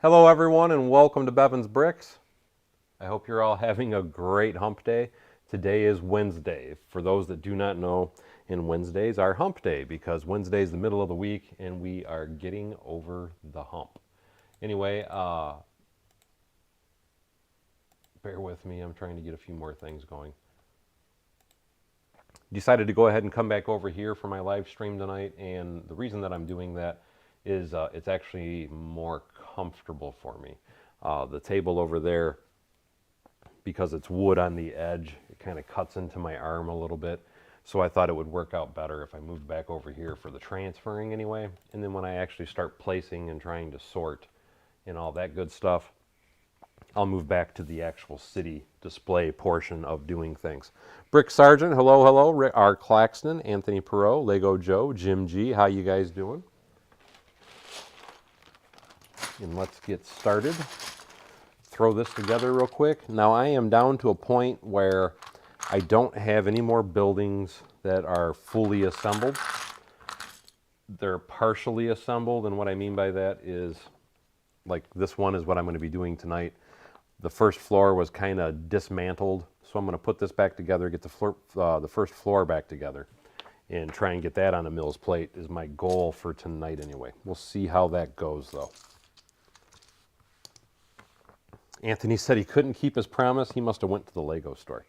Hello everyone and welcome to Bevan's Bricks. I hope you're all having a great hump day. Today is Wednesday. For those that do not know, and Wednesdays are hump day because Wednesday is the middle of the week and we are getting over the hump. Anyway, bear with me. I'm trying to get a few more things going. Decided to go ahead and come back over here for my live stream tonight, and the reason that I'm doing that is it's actually more comfortable for me. The table over there, because it's wood on the edge, it kind of cuts into my arm a little bit. So I thought it would work out better if I moved back over here for the transferring anyway. And then when I actually start placing and trying to sort and all that good stuff, I'll move back to the actual city display portion of doing things. Brick Sargent, hello, hello. R. Claxton, Anthony Perot, Lego Joe, Jim G. How you guys doing? And let's get started. Throw this together real quick. Now I am down to a point where I don't have any more buildings that are fully assembled. They're partially assembled, and what I mean by that is, like this one is what I'm going to be doing tonight. The first floor was kind of dismantled, so I'm going to put this back together, get the first floor back together, and try and get that on a mill's plate is my goal for tonight anyway. We'll see how that goes though. Anthony said he couldn't keep his promise. He must have went to the Lego store.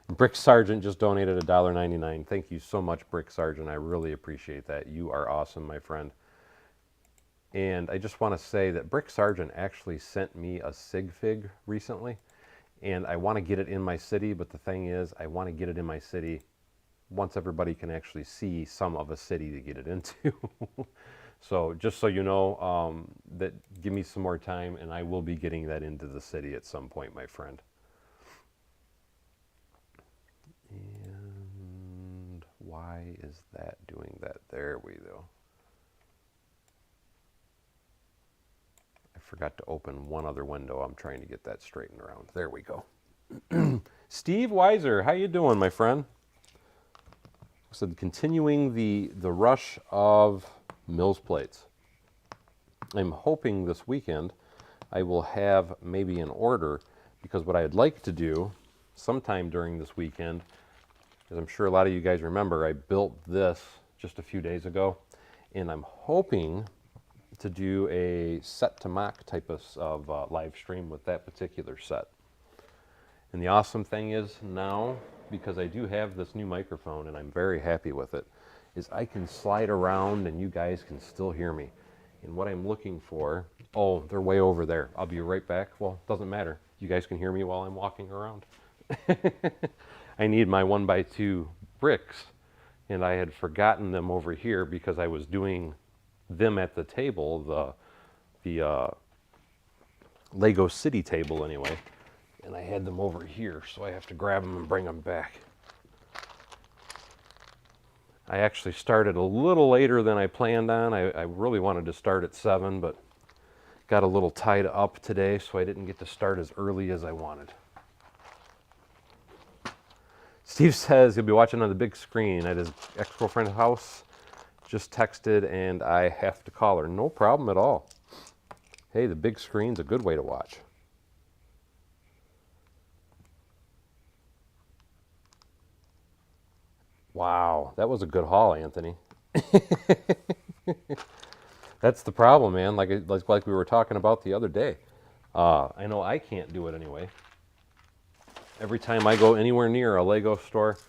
Brick Sargent just donated $1.99. Thank you so much, Brick Sargent. I really appreciate that. You are awesome, my friend. And I just want to say that Brick Sargent actually sent me a sig fig recently, and I want to get it in my city, but the thing is, I want to get it in my city once everybody can actually see some of a city to get it into. So just so you know, that give me some more time, and I will be getting that into the city at some point, my friend. And why is that doing that? There we go. I forgot to open one other window. I'm trying to get that straightened around. There we go. Steve Weiser, how you doing, my friend? So continuing the rush of Mills plates. I'm hoping this weekend I will have maybe an order, because what I'd like to do sometime during this weekend, as I'm sure a lot of you guys remember, I built this just a few days ago, and I'm hoping to do a set to mock type of live stream with that particular set. And the awesome thing is now, because I do have this new microphone and I'm very happy with it, is I can slide around and you guys can still hear me. And what I'm looking for, oh, they're way over there. I'll be right back. Well, doesn't matter. You guys can hear me while I'm walking around. I need my 1x2 bricks, and I had forgotten them over here because I was doing them at the table, the Lego City table anyway, and I had them over here, so I have to grab them and bring them back. I actually started a little later than I planned on. I really wanted to start at 7, but got a little tied up today, so I didn't get to start as early as I wanted. Steve says he'll be watching on the big screen at his ex-girlfriend's house. Just texted and I have to call her. No problem at all. Hey, the big screen's a good way to watch. Wow, that was a good haul, Anthony. That's the problem, man. Like we were talking about the other day. I know I can't do it anyway. Every time I go anywhere near a Lego store,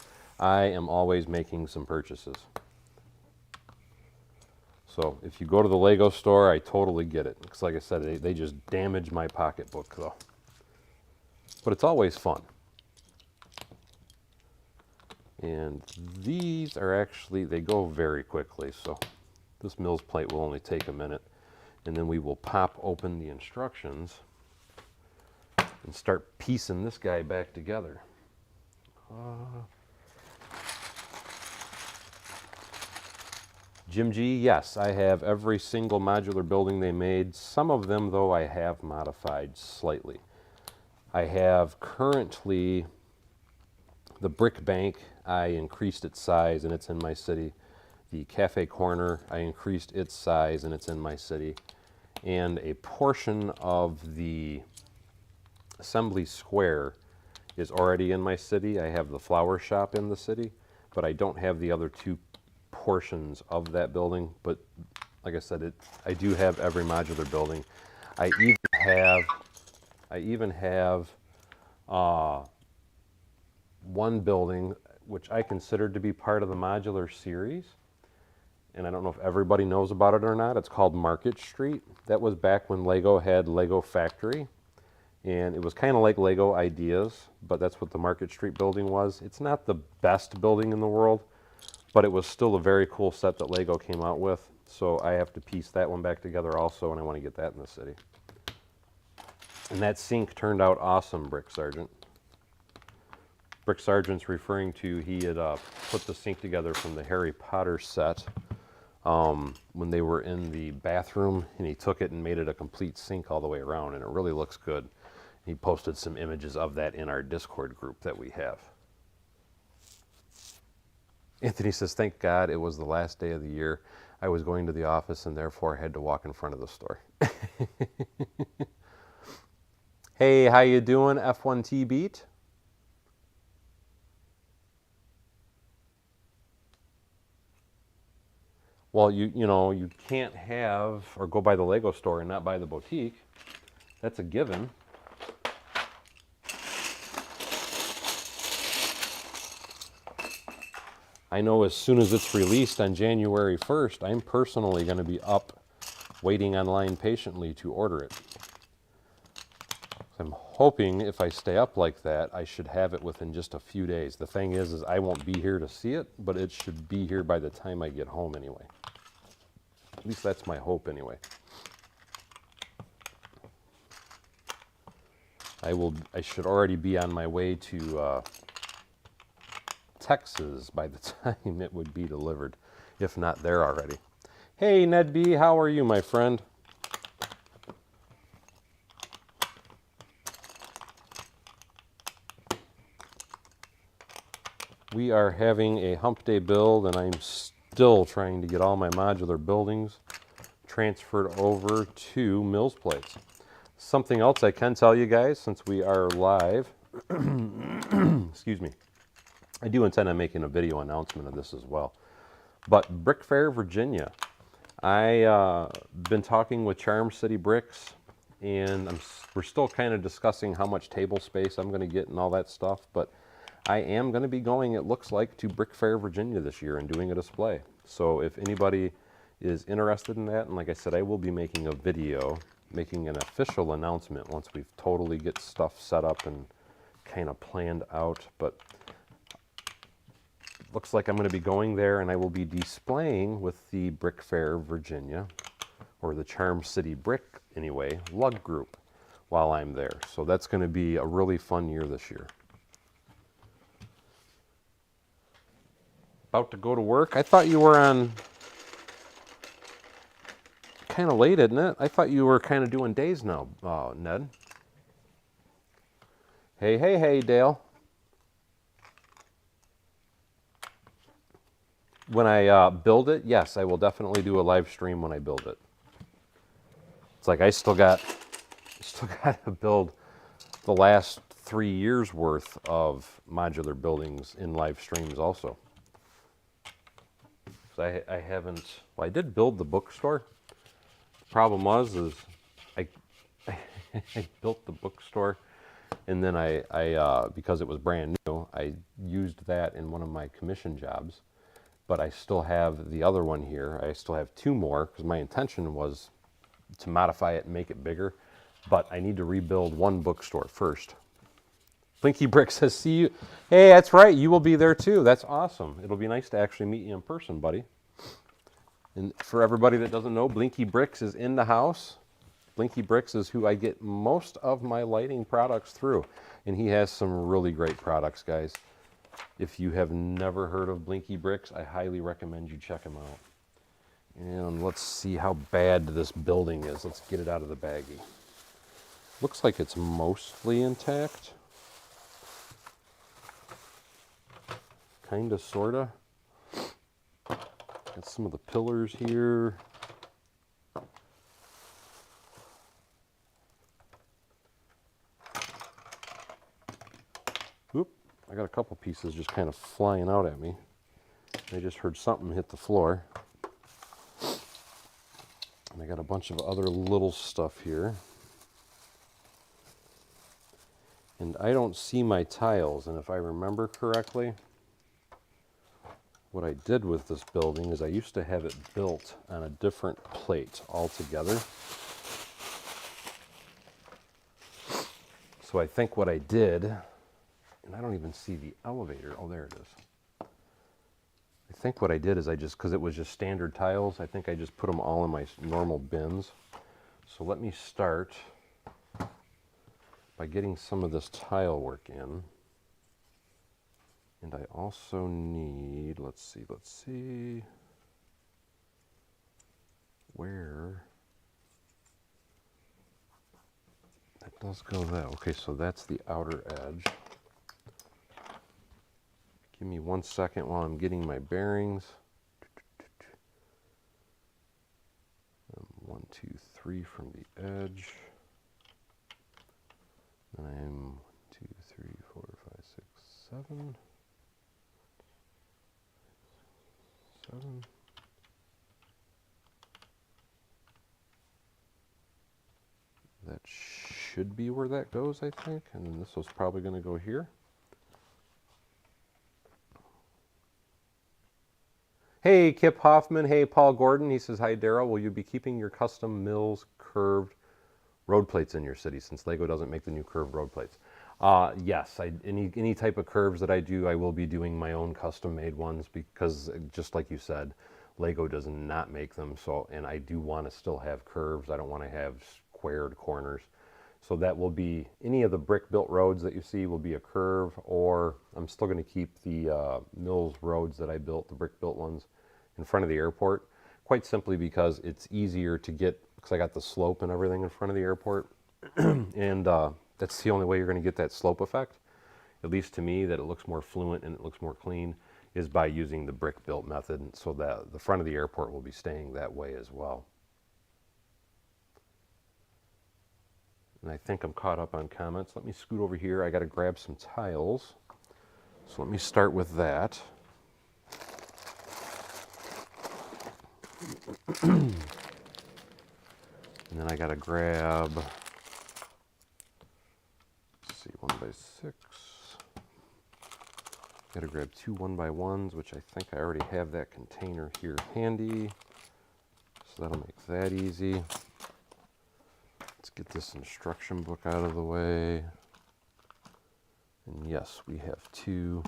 I am always making some purchases. So if you go to the Lego store, I totally get it. Because like I said, they just damage my pocketbook though. But it's always fun. And these are actually, they go very quickly. So this Mills plate will only take a minute. And then we will pop open the instructions and start piecing this guy back together. Jim G, yes, I have every single modular building they made. Some of them, though, I have modified slightly. I have currently the brick bank. I increased its size, and it's in my city. The cafe corner, I increased its size, and it's in my city. and a portion of the assembly square is already in my city. I have the flower shop in the city, but I don't have the other two portions of that building. But like I said, I do have every modular building. I even have one building which I consider to be part of the modular series, and I don't know if everybody knows about it or not. It's called Market Street. That was back when Lego had Lego Factory, and it was kind of like Lego Ideas, but that's what the Market Street building was. It's not the best building in the world, but it was still a very cool set that Lego came out with. So I have to piece that one back together also, and I want to get that in the city. And that sink turned out awesome, Brick Sergeant. Brick Sergeant's referring to, he had put the sink together from the Harry Potter set when they were in the bathroom, and he took it and made it a complete sink all the way around, and it really looks good. He posted some images of that in our Discord group that we have. Anthony says, thank God it was the last day of the year. I was going to the office and therefore had to walk in front of the store. Hey, how you doing, F1T Beat? Well, you know, you can't have or go by the Lego store and not buy the boutique. That's a given. I know as soon as it's released on January 1st, I'm personally going to be up waiting online patiently to order it. I'm hoping if I stay up like that, I should have it within just a few days. The thing is I won't be here to see it, but it should be here by the time I get home anyway. At least that's my hope anyway. I should already be on my way to Texas by the time it would be delivered, if not there already. Hey, Ned B, how are you, my friend? We are having a hump day build, and I'm still trying to get all my modular buildings transferred over to Mills Place. Something else I can tell you guys, since we are live, excuse me, I do intend on making a video announcement of this as well. But Brick Fair, Virginia, I've been talking with Charm City Bricks, and we're still kind of discussing how much table space I'm going to get and all that stuff, but I am going to be going, it looks like, to Brick Fair, Virginia this year and doing a display. So if anybody is interested in that, and like I said, I will be making a video, making an official announcement once we've totally get stuff set up and kind of planned out. But looks like I'm going to be going there, and I will be displaying with the Brick Fair, Virginia, or the Charm City Brick, anyway, lug group while I'm there. So that's going to be a really fun year this year. About to go to work? I thought you were on kind of late, isn't it? I thought you were kind of doing days now, Ned. Hey, Dale. When I build it, yes, I will definitely do a live stream when I build it. It's like I still got to build the last 3 years worth of modular buildings in live streams also. I haven't, well, I did build the bookstore. The problem was I built the bookstore, and then I because it was brand new, I used that in one of my commission jobs. But I still have the other one here. I still have 2 more because my intention was to modify it and make it bigger. But I need to rebuild one bookstore first. Blinky Brick says, see you. Hey, that's right. You will be there too. That's awesome. It'll be nice to actually meet you in person, buddy. And for everybody that doesn't know, Blinky Bricks is in the house. Blinky Bricks is who I get most of my lighting products through. And he has some really great products, guys. If you have never heard of Blinky Bricks, I highly recommend you check him out. And let's see how bad this building is. Let's get it out of the baggie. Looks like it's mostly intact. Kinda, sorta. Got some of the pillars here. couple pieces just kind of flying out at me. I just heard something hit the floor. And I got a bunch of other little stuff here. And I don't see my tiles, and if I remember correctly, what I did with this building is I used to have it built on a different plate altogether. So I think what I did, and I don't even see the elevator. Oh, there it is. I think what I did is I just, because it was just standard tiles, I think I just put them all in my normal bins. So let me start by getting some of this tile work in. And I also need, let's see, where, that does go that. Okay, so that's the outer edge. Give me 1 second while I'm getting my bearings. 1, 2, 3 from the edge. And I'm 1, 2, 3, 4, 5, 6, 7. 7. That should be where that goes, I think. And then this was probably going to go here. Hey, Kip Hoffman. Hey, Paul Gordon. He says, hi, Daryl. Will you be keeping your custom mills curved road plates in your city since Lego doesn't make the new curved road plates? Yes, any type of curves that I do, I will be doing my own custom made ones because just like you said, Lego does not make them. So, and I do want to still have curves. I don't want to have squared corners. So that will be, any of the brick built roads that you see will be a curve, or I'm still going to keep the Mills roads that I built, the brick built ones, in front of the airport, quite simply because it's easier to get, because I got the slope and everything in front of the airport. And that's the only way you're going to get that slope effect, at least to me, that it looks more fluent and it looks more clean, is by using the brick built method, so that the front of the airport will be staying that way as well. And I think I'm caught up on comments. Let me scoot over here. I got to grab some tiles. So let me start with that. And then I got to grab, let's see, 1x6. Got to grab 2 1x1s, which I think I already have that container here handy. So that'll make that easy. Let's get this instruction book out of the way. And yes, we have 2.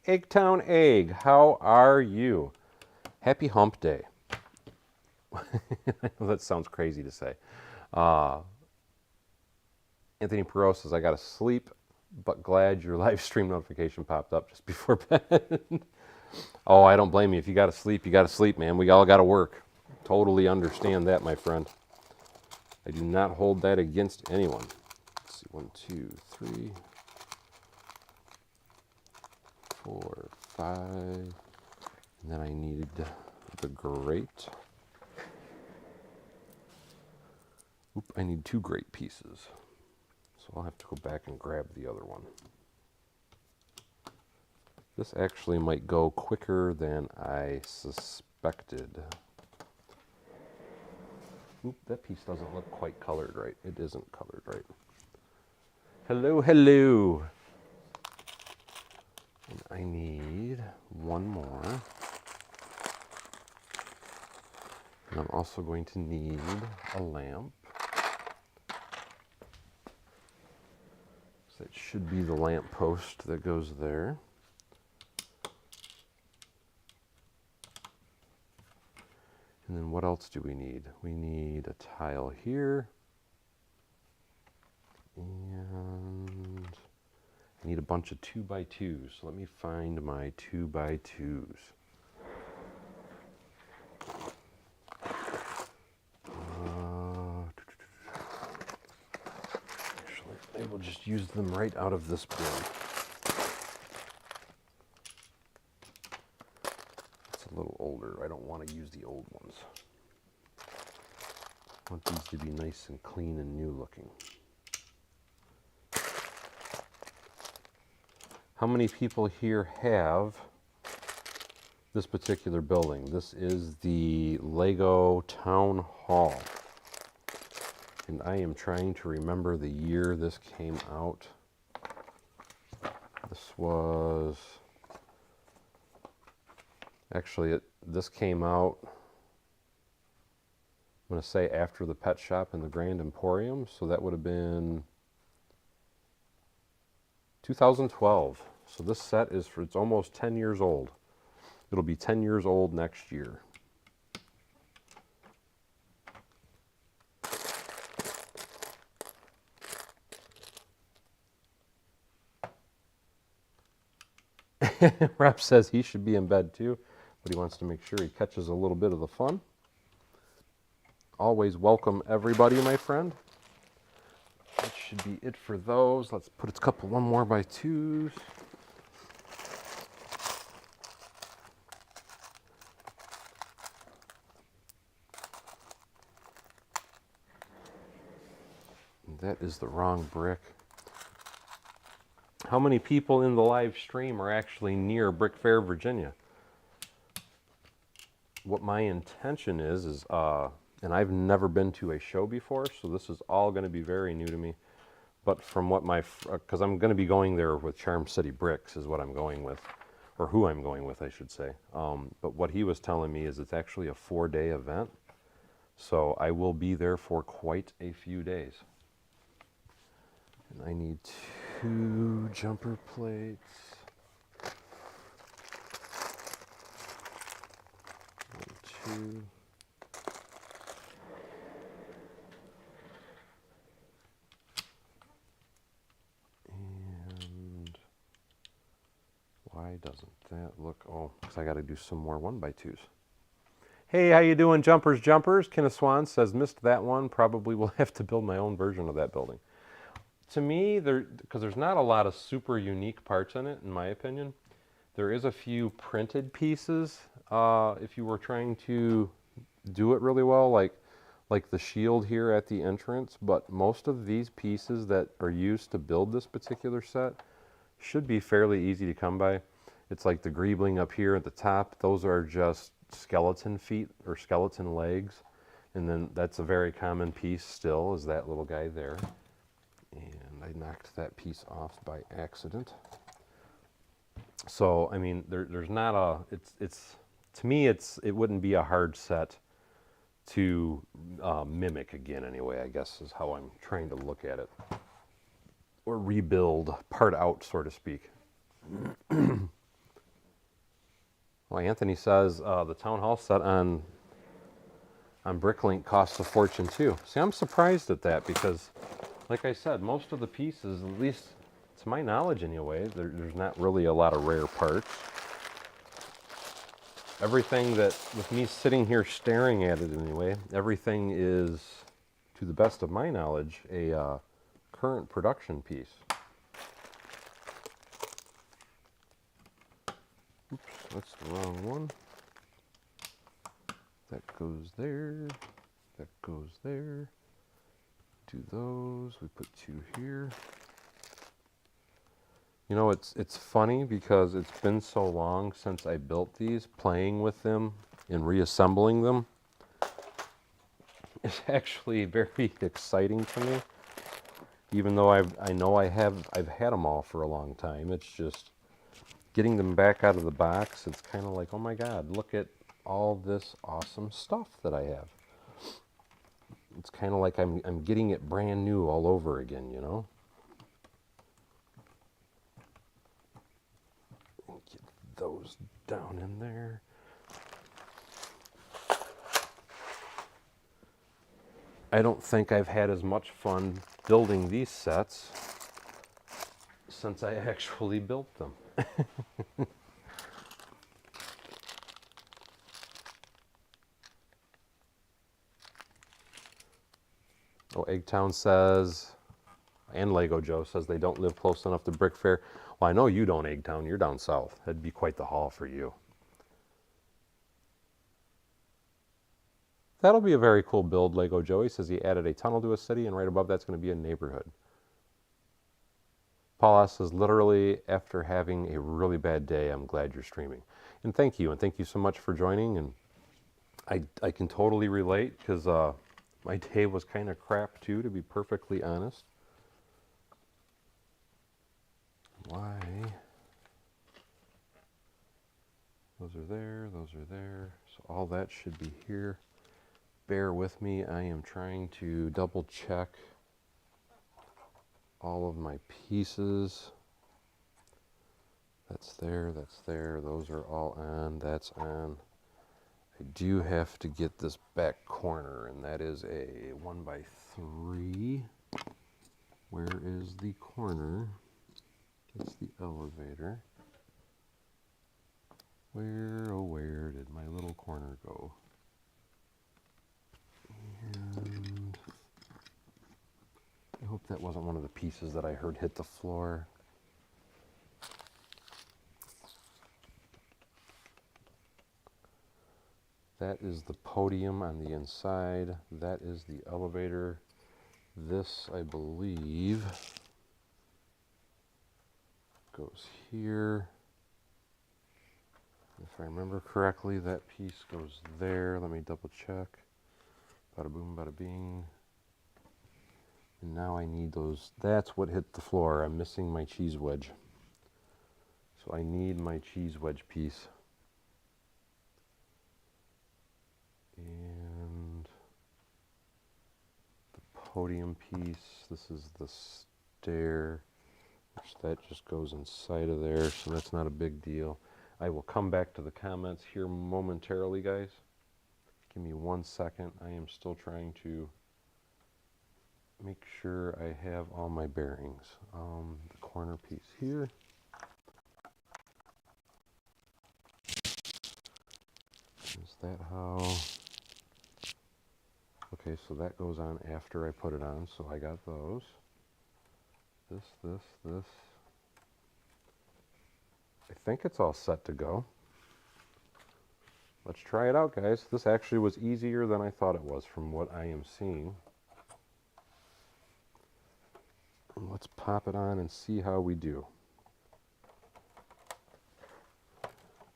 Eggtown Egg, how are you? Happy hump day. I know that sounds crazy to say. Anthony Perot says, I got to sleep, but glad your live stream notification popped up just before bed. Oh, I don't blame you. If you got to sleep, you got to sleep, man. We all got to work. Totally understand that, my friend. I do not hold that against anyone. Let's see, 1, 2, 3, 4, 5. And then I need the grate. Oop, I need 2 grate pieces. So I'll have to go back and grab the other one. This actually might go quicker than I suspected. Oop, that piece doesn't look quite colored right. It isn't colored right. Hello, hello. And I need 1 more. And I'm also going to need a lamp. So that should be the lamp post that goes there. And then what else do we need? We need a tile here. And I need a bunch of 2x2s. So let me find my 2x2s. Actually, I will just use them right out of this bin. It's a little older. I don't want to use the old ones. I want these to be nice and clean and new looking. How many people here have this particular building? This is the Lego Town Hall. And I am trying to remember the year this came out. This was... Actually, this came out, I'm going to say after the Pet Shop and the Grand Emporium, so that would have been 2012. So this set is it's almost 10 years old. It'll be 10 years old next year. Rep says he should be in bed too, but he wants to make sure he catches a little bit of the fun. Always welcome everybody, my friend. That should be it for those. Let's put a couple, one more by twos. That is the wrong brick. How many people in the live stream are actually near Brick Fair, Virginia? What my intention is, and I've never been to a show before, so this is all going to be very new to me. But from what because I'm going to be going there with Charm City Bricks is what I'm going with, or who I'm going with, I should say. But what he was telling me is it's actually a 4-day event, so I will be there for quite a few days. And I need 2 jumper plates. 1, 2. And why doesn't that look, oh, because I got to do some more 1x2s. Hey, how you doing, jumpers? Kenneth Swan says, missed that one. Probably will have to build my own version of that building. To me, because there's not a lot of super unique parts in it, in my opinion. There is a few printed pieces, if you were trying to do it really well, like the shield here at the entrance, but most of these pieces that are used to build this particular set should be fairly easy to come by. It's like the greebling up here at the top. Those are just skeleton feet or skeleton legs, and then that's a very common piece still, is that little guy there. And I knocked that piece off by accident. So, I mean, there's not a, to me, it wouldn't be a hard set to mimic again anyway, I guess is how I'm trying to look at it. Or rebuild, part out, so to speak. Well, Anthony says the Town Hall set on Bricklink costs a fortune too. See, I'm surprised at that because, like I said, most of the pieces, at least to my knowledge anyway, there's not really a lot of rare parts. Everything that, with me sitting here staring at it anyway, everything is, to the best of my knowledge, a current production piece. Oops, that's the wrong one. That goes there. That goes there. Do those. We put 2 here. You know, it's funny because it's been so long since I built these, playing with them and reassembling them. It's actually very exciting to me. Even though I've had them all for a long time. It's just getting them back out of the box. It's kind of like, oh my God, look at all this awesome stuff that I have. It's kind of like I'm getting it brand new all over again, you know? Get those down in there. I don't think I've had as much fun building these sets since I actually built them. Oh, Eggtown says, and Lego Joe says they don't live close enough to Brick Fair. Well, I know you don't, Eggtown. You're down south. That'd be quite the haul for you. That'll be a very cool build, Lego Joe. He says he added a tunnel to a city, and right above that's going to be a neighborhood. Paul S. says, literally, after having a really bad day, I'm glad you're streaming. And thank you so much for joining. And I can totally relate, because my day was kind of crap too, to be perfectly honest. Why? Those are there, those are there. So all that should be here. Bear with me, I am trying to double check all of my pieces. That's there, those are all on, that's on. I do have to get this back corner, and that is a 1x3. Where is the corner? That's the elevator. Where, oh where did my little corner go? And I hope that wasn't one of the pieces that I heard hit the floor. That is the podium on the inside. That is the elevator. This, I believe, goes here. If I remember correctly, that piece goes there. Let me double check. Bada boom, bada bing. And now I need those. That's what hit the floor. I'm missing my cheese wedge. So I need my cheese wedge piece. And the podium piece. This is the stair, which that just goes inside of there, so that's not a big deal. I will come back to the comments here momentarily, guys. Give me 1 second. I am still trying to make sure I have all my bearings. The corner piece here. Is that how? Okay, so that goes on after I put it on, so I got those. This. I think it's all set to go. Let's try it out, guys. This actually was easier than I thought it was from what I am seeing. Let's pop it on and see how we do.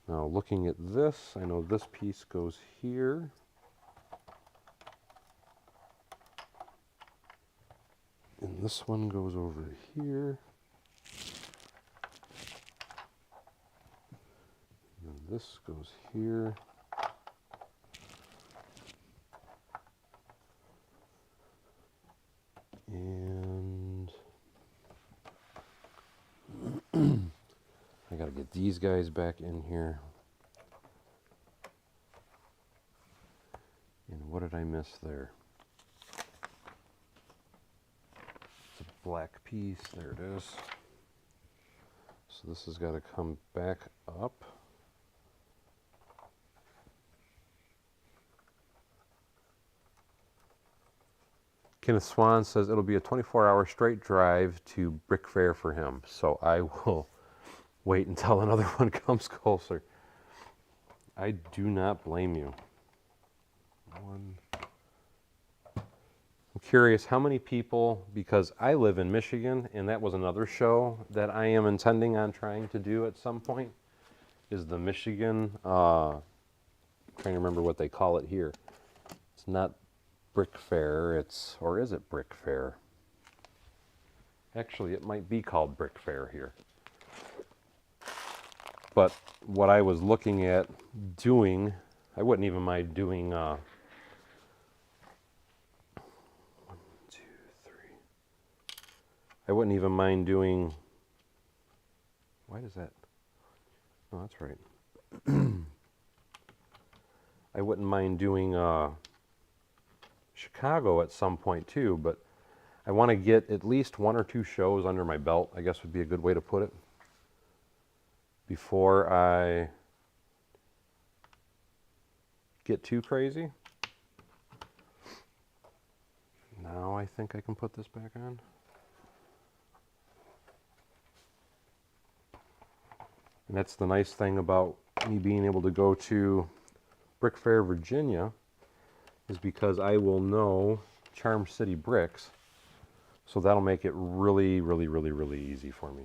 Now, looking at this, I know this piece goes here. And this one goes over here. And this goes here. And I gotta get these guys back in here. And what did I miss there? It's a black piece, there it is. So this has got to come back up. Kenneth Swan says it'll be a 24-hour straight drive to Brick Fair for him. So I will wait until another one comes closer. I do not blame you. I'm curious how many people, because I live in Michigan, and that was another show that I am intending on trying to do at some point, is the Michigan, trying to remember what they call it here. It's not Brick Fair, it's, or is it Brick Fair? Actually, it might be called Brick Fair here. But what I was looking at doing, I wouldn't even mind doing, 1, 2, 3. I wouldn't even mind doing, why does that, oh, that's right. I wouldn't mind doing, Chicago at some point too, but I want to get at least 1 or 2 shows under my belt, I guess would be a good way to put it, before I get too crazy. Now I think I can put this back on. And that's the nice thing about me being able to go to Brick Fair, Virginia, is because I will know Charm City Bricks. So that'll make it really, really, really, really easy for me.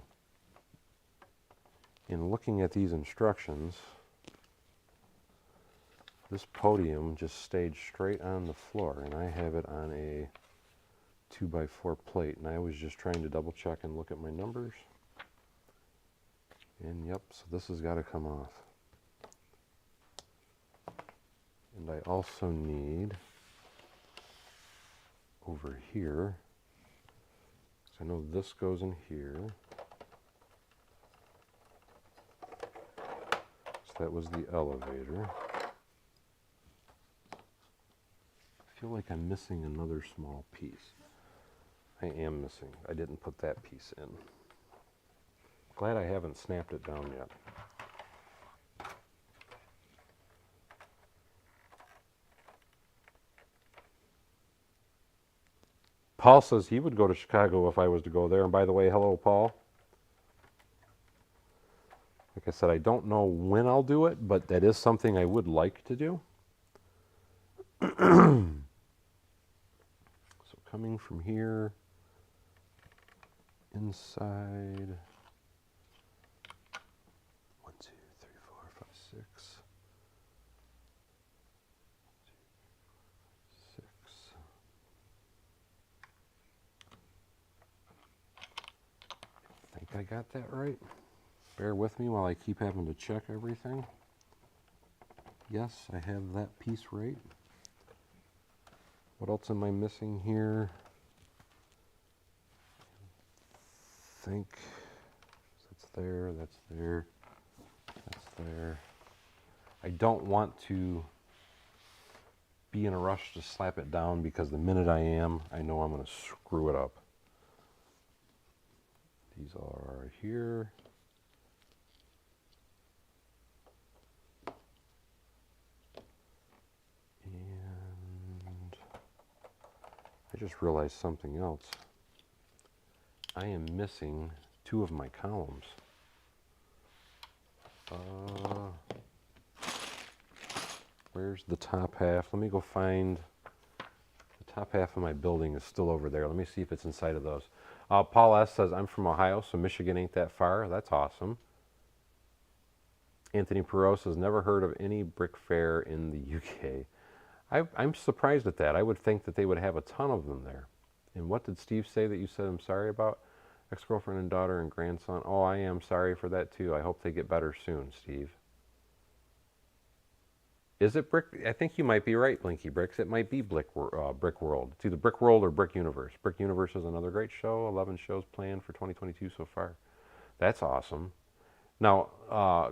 In looking at these instructions, this podium just stayed straight on the floor, and I have it on a 2x4 plate, and I was just trying to double check and look at my numbers. And yep, so this has got to come off. And I also need over here, so I know this goes in here. So that was the elevator. I feel like I'm missing another small piece. I am missing. I didn't put that piece in. Glad I haven't snapped it down yet. Paul says he would go to Chicago if I was to go there. And by the way, hello, Paul. Like I said, I don't know when I'll do it, but that is something I would like to do. So coming from here, inside, 1, 2, 3, 4, 5, 6. 6. I think I got that right. Bear with me while I keep having to check everything. Yes, I have that piece right. What else am I missing here? I think that's there, that's there, that's there. I don't want to be in a rush to slap it down because the minute I am, I know I'm going to screw it up. These are here. And I just realized something else. I am missing 2 of my columns. Where's the top half? Let me go find the top half of my building is still over there. Let me see if it's inside of those. Paul S. says, I'm from Ohio, so Michigan ain't that far. That's awesome. Anthony Perot says, never heard of any brick fair in the UK. I'm surprised at that. I would think that they would have a ton of them there. And what did Steve say that you said I'm sorry about? Ex-girlfriend and daughter and grandson. Oh, I am sorry for that too. I hope they get better soon, Steve. Is it Brick? I think you might be right, Blinky Bricks. It might be Brick World. It's either Brick World or Brick Universe. Brick Universe is another great show. 11 shows planned for 2022 so far. That's awesome. Now,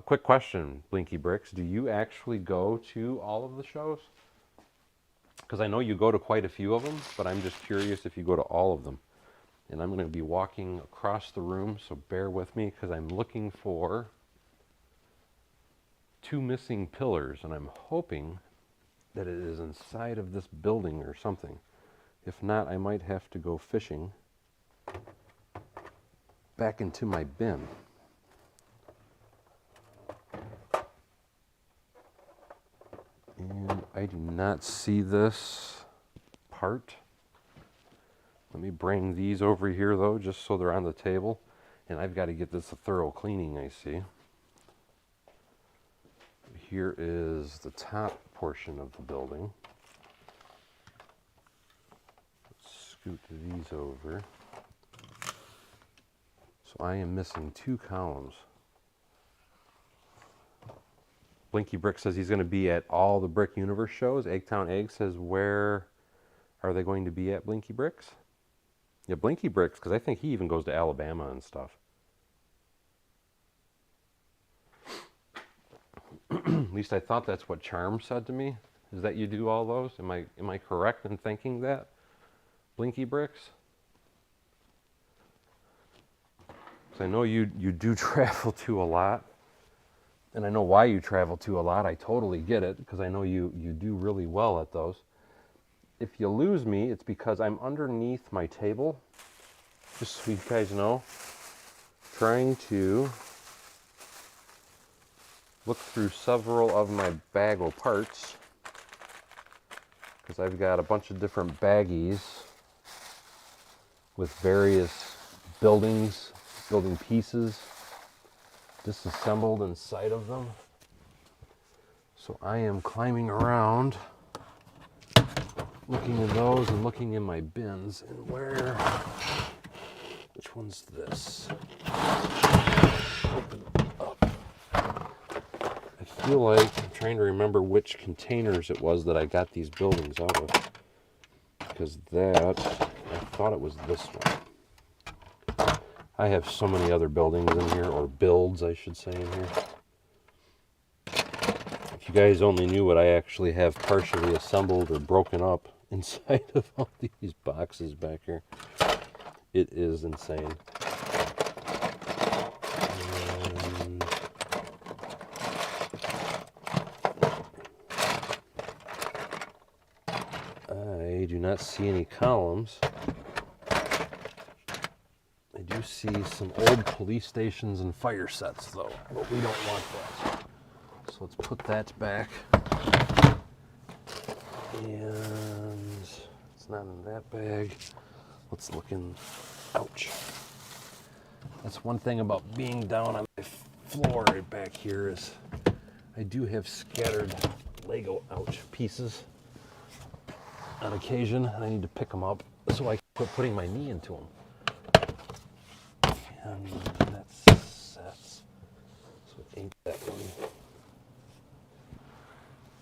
quick question, Blinky Bricks. Do you actually go to all of the shows? Because I know you go to quite a few of them, but I'm just curious if you go to all of them. And I'm going to be walking across the room, so bear with me because I'm looking for 2 missing pillars, and I'm hoping that it is inside of this building or something. If not, I might have to go fishing back into my bin. And I do not see this part. Let me bring these over here, though, just so they're on the table. And I've got to get this a thorough cleaning, I see. Here is the top portion of the building. Let's scoot these over. So I am missing 2 columns. Blinky Brick says he's going to be at all the Brick Universe shows. Eggtown Egg says, where are they going to be at, Blinky Bricks? Yeah, Blinky Bricks, because I think he even goes to Alabama and stuff. At least I thought that's what Charm said to me, is that you do all those. Am I correct in thinking that, Blinky Bricks? Because I know you do travel to a lot. And I know why you travel to a lot. I totally get it, because I know you do really well at those. If you lose me, it's because I'm underneath my table, just so you guys know, trying to look through several of my bag of parts, because I've got a bunch of different baggies with various building pieces disassembled inside of them. So I am climbing around, looking in those and looking in my bins and which one's this? Open up. I feel like I'm trying to remember which containers it was that I got these buildings out of, because I thought it was this one. I have so many other buildings in here, or builds I should say, in here. If you guys only knew what I actually have partially assembled or broken up inside of all these boxes back here. It is insane. And I do not see any columns. I do see some old police stations and fire sets though, but we don't want that. So let's put that back. And it's not in that bag. Let's look in. Ouch. That's one thing about being down on the floor right back here is I do have scattered Lego pieces on occasion. I need to pick them up so I can quit putting my knee into them. And that's sets. So it ain't that one.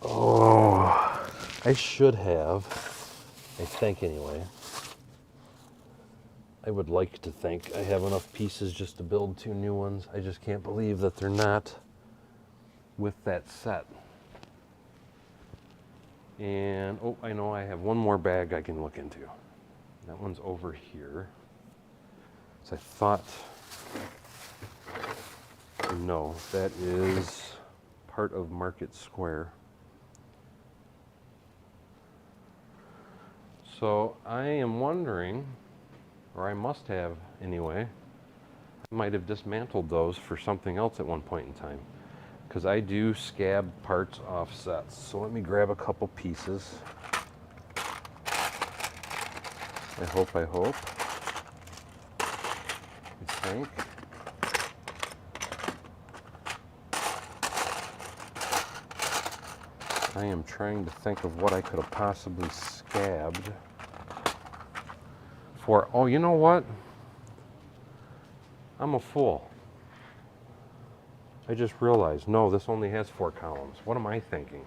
Oh, I should have, I think anyway. I would like to think I have enough pieces just to build 2 new ones. I just can't believe that they're not with that set. And, oh, I know I have one more bag I can look into. That one's over here. So I thought, no, that is part of Market Square. So I am wondering, or I must have anyway, I might have dismantled those for something else at one point in time, because I do scab parts off sets. So let me grab a couple pieces. I hope. I think. I am trying to think of what I could have possibly scabbed for. Oh, you know what? I'm a fool. I just realized, no, this only has 4 columns. What am I thinking?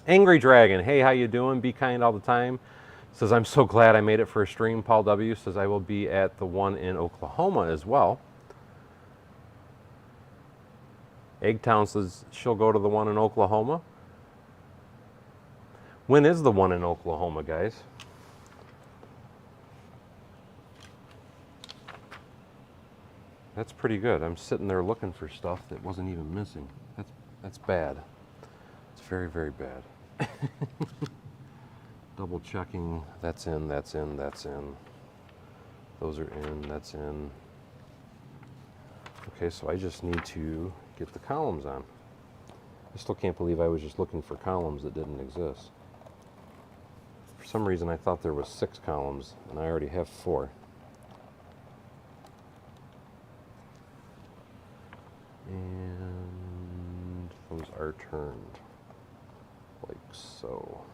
Angry Dragon, hey, how you doing? Be kind all the time. Says, I'm so glad I made it for a stream. Paul W. says, I will be at the one in Oklahoma as well. Eggtown says she'll go to the one in Oklahoma. When is the one in Oklahoma, guys? That's pretty good. I'm sitting there looking for stuff that wasn't even missing. That's bad. It's very, very bad. Double checking. That's in, that's in, that's in. Those are in, that's in. Okay, so I just need to get the columns on. I still can't believe I was just looking for columns that didn't exist. For some reason I thought there was 6 columns and I already have 4. And those are turned like so.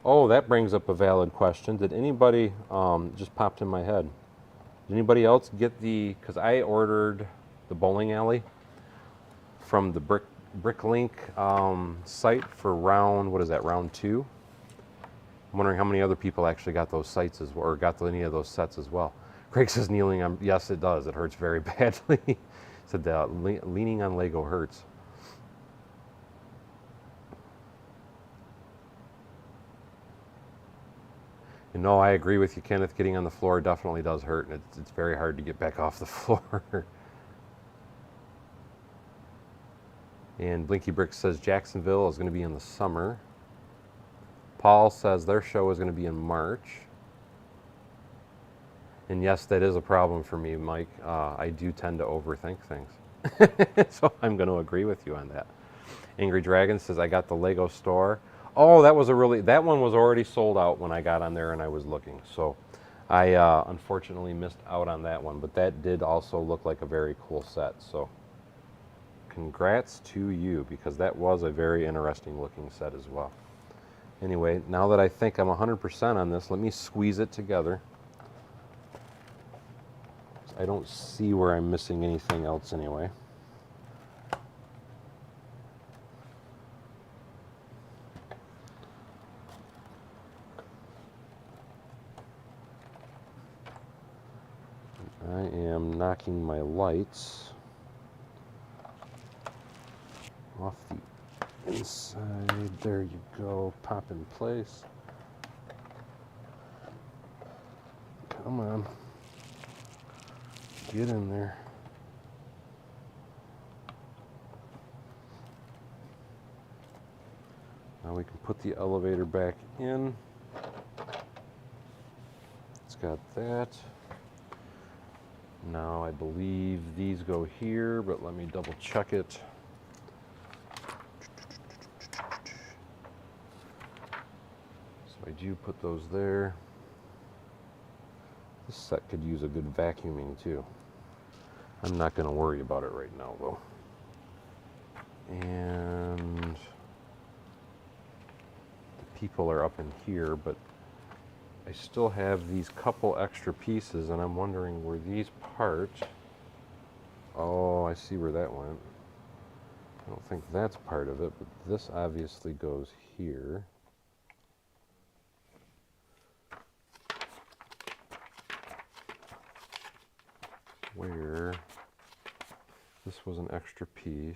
Oh, that brings up a valid question. Did anybody, just popped in my head, did anybody else get because I ordered the bowling alley from the Bricklink site for round 2. I'm wondering how many other people actually got those sites or got any of those sets as well. Craig says kneeling, yes it does, it hurts very badly. Said leaning on Lego hurts. And no, I agree with you, Kenneth. Getting on the floor definitely does hurt, and it's very hard to get back off the floor. And Blinky Brick says Jacksonville is going to be in the summer. Paul says their show is going to be in March. And yes, that is a problem for me, Mike. I do tend to overthink things. So I'm going to agree with you on that. Angry Dragon says, I got the Lego store. Oh, that one was already sold out when I got on there and I was looking. So I unfortunately missed out on that one, but that did also look like a very cool set. So congrats to you, because that was a very interesting looking set as well. Anyway, now that I think I'm 100% on this, let me squeeze it together. I don't see where I'm missing anything else anyway. I am knocking my lights off the inside. There you go. Pop in place. Come on. Get in there. Now we can put the elevator back in. It's got that. Now I believe these go here, but let me double check it. So I do put those there. This set could use a good vacuuming too. I'm not going to worry about it right now though. And the people are up in here, but I still have these couple extra pieces, and I'm wondering where these part. Oh, I see where that went. I don't think that's part of it, but this obviously goes here. Where this was an extra piece.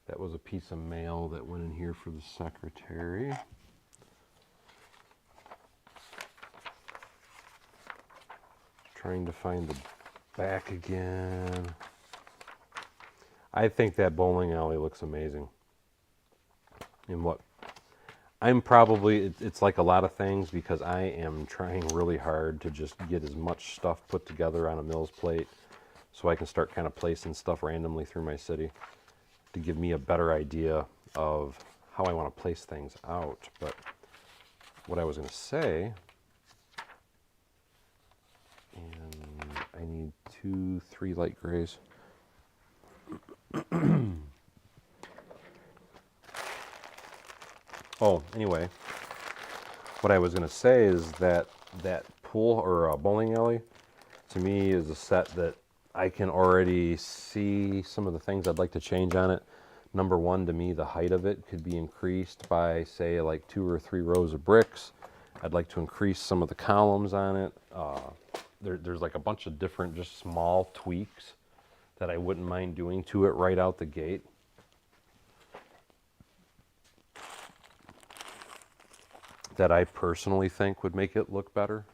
That was a piece of mail that went in here for the secretary. Trying to find the back again. I think that bowling alley looks amazing. And what I'm probably, it's like a lot of things, because I am trying really hard to just get as much stuff put together on a Mills plate so I can start kind of placing stuff randomly through my city to give me a better idea of how I want to place things out. But what I was going to say, and I need 3 light grays. Oh, anyway, what I was going to say is that pool or bowling alley, to me, is a set that I can already see some of the things I'd like to change on it. Number one, to me, the height of it could be increased by, say, like 2 or 3 rows of bricks. I'd like to increase some of the columns on it. There's like a bunch of different, just small tweaks that I wouldn't mind doing to it right out the gate. That I personally think would make it look better.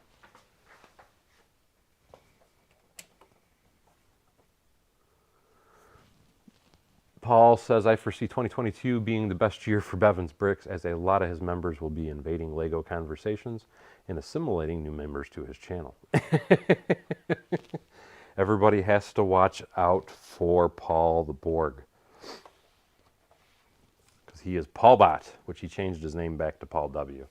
Paul says, I foresee 2022 being the best year for Bevan's Bricks, as a lot of his members will be invading LEGO conversations and assimilating new members to his channel. Everybody has to watch out for Paul the Borg, because he is Paul Bot, which he changed his name back to Paul W.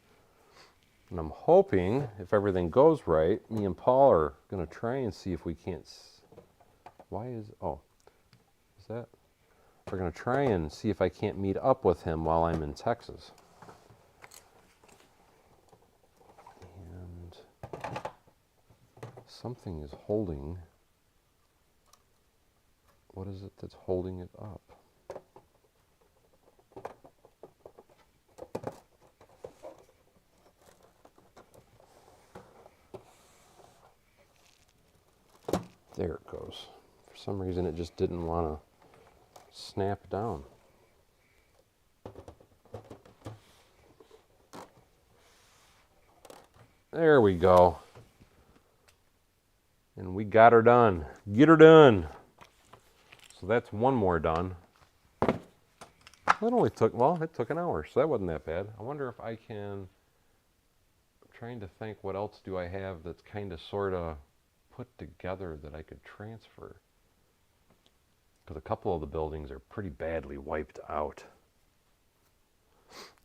And I'm hoping, if everything goes right, me and Paul are going to try and see if we can't... Why is... Oh, is that... We're going to try and see if I can't meet up with him while I'm in Texas. And something is holding... What is it that's holding it up? There it goes. For some reason it just didn't want to snap down. There we go. And we got her done. Get her done. So that's one more done. That only took, well, it took an hour, so that wasn't that bad. I wonder if I can, I'm trying to think, what else do I have that's kind of sort of put together that I could transfer? because a couple of the buildings are pretty badly wiped out.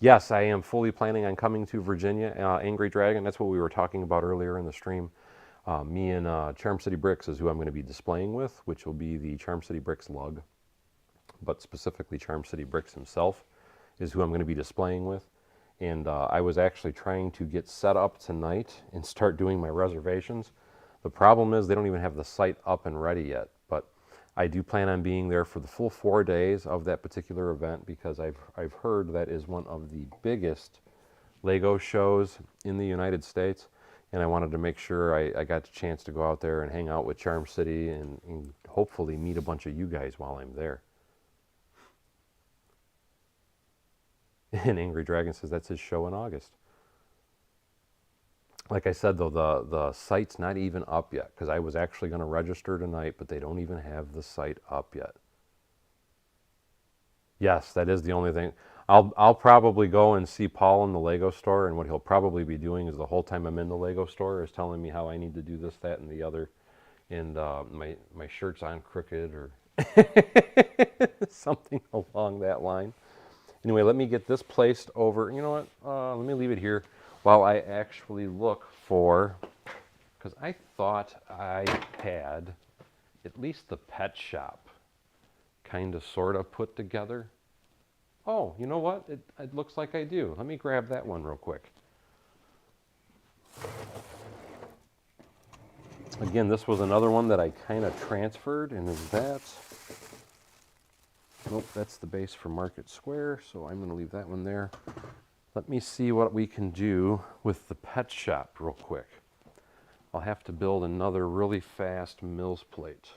Yes, I am fully planning on coming to Virginia, Angry Dragon. That's what we were talking about earlier in the stream. Me and Charm City Bricks is who I'm going to be displaying with, which will be the Charm City Bricks lug. But specifically Charm City Bricks himself is who I'm going to be displaying with. And I was actually trying to get set up tonight and start doing my reservations. The problem is they don't even have the site up and ready yet. But I do plan on being there for the full 4 days of that particular event because I've heard that is one of the biggest Lego shows in the United States. And I wanted to make sure I got the chance to go out there and hang out with Charm City and hopefully meet a bunch of you guys while I'm there. And Angry Dragon says that's his show in August. Like I said, though, the site's not even up yet because I was actually going to register tonight, but they don't even have the site up yet. Yes, that is the only thing. I'll probably go and see Paul in the Lego store, and what he'll probably be doing is the whole time I'm in the Lego store is telling me how I need to do this, that, and the other, and my shirt's on crooked or something along that line. Anyway, let me get this placed over. You know what? Let me leave it here while I actually look for, because I thought I had at least the pet shop kind of sort of put together. Oh, you know what? It looks like I do. Let me grab that one real quick. Again, this was another one that I kind of transferred, and is that... Nope, that's the base for Market Square, so I'm going to leave that one there. Let me see what we can do with the pet shop real quick. I'll have to build another really fast Mills plate.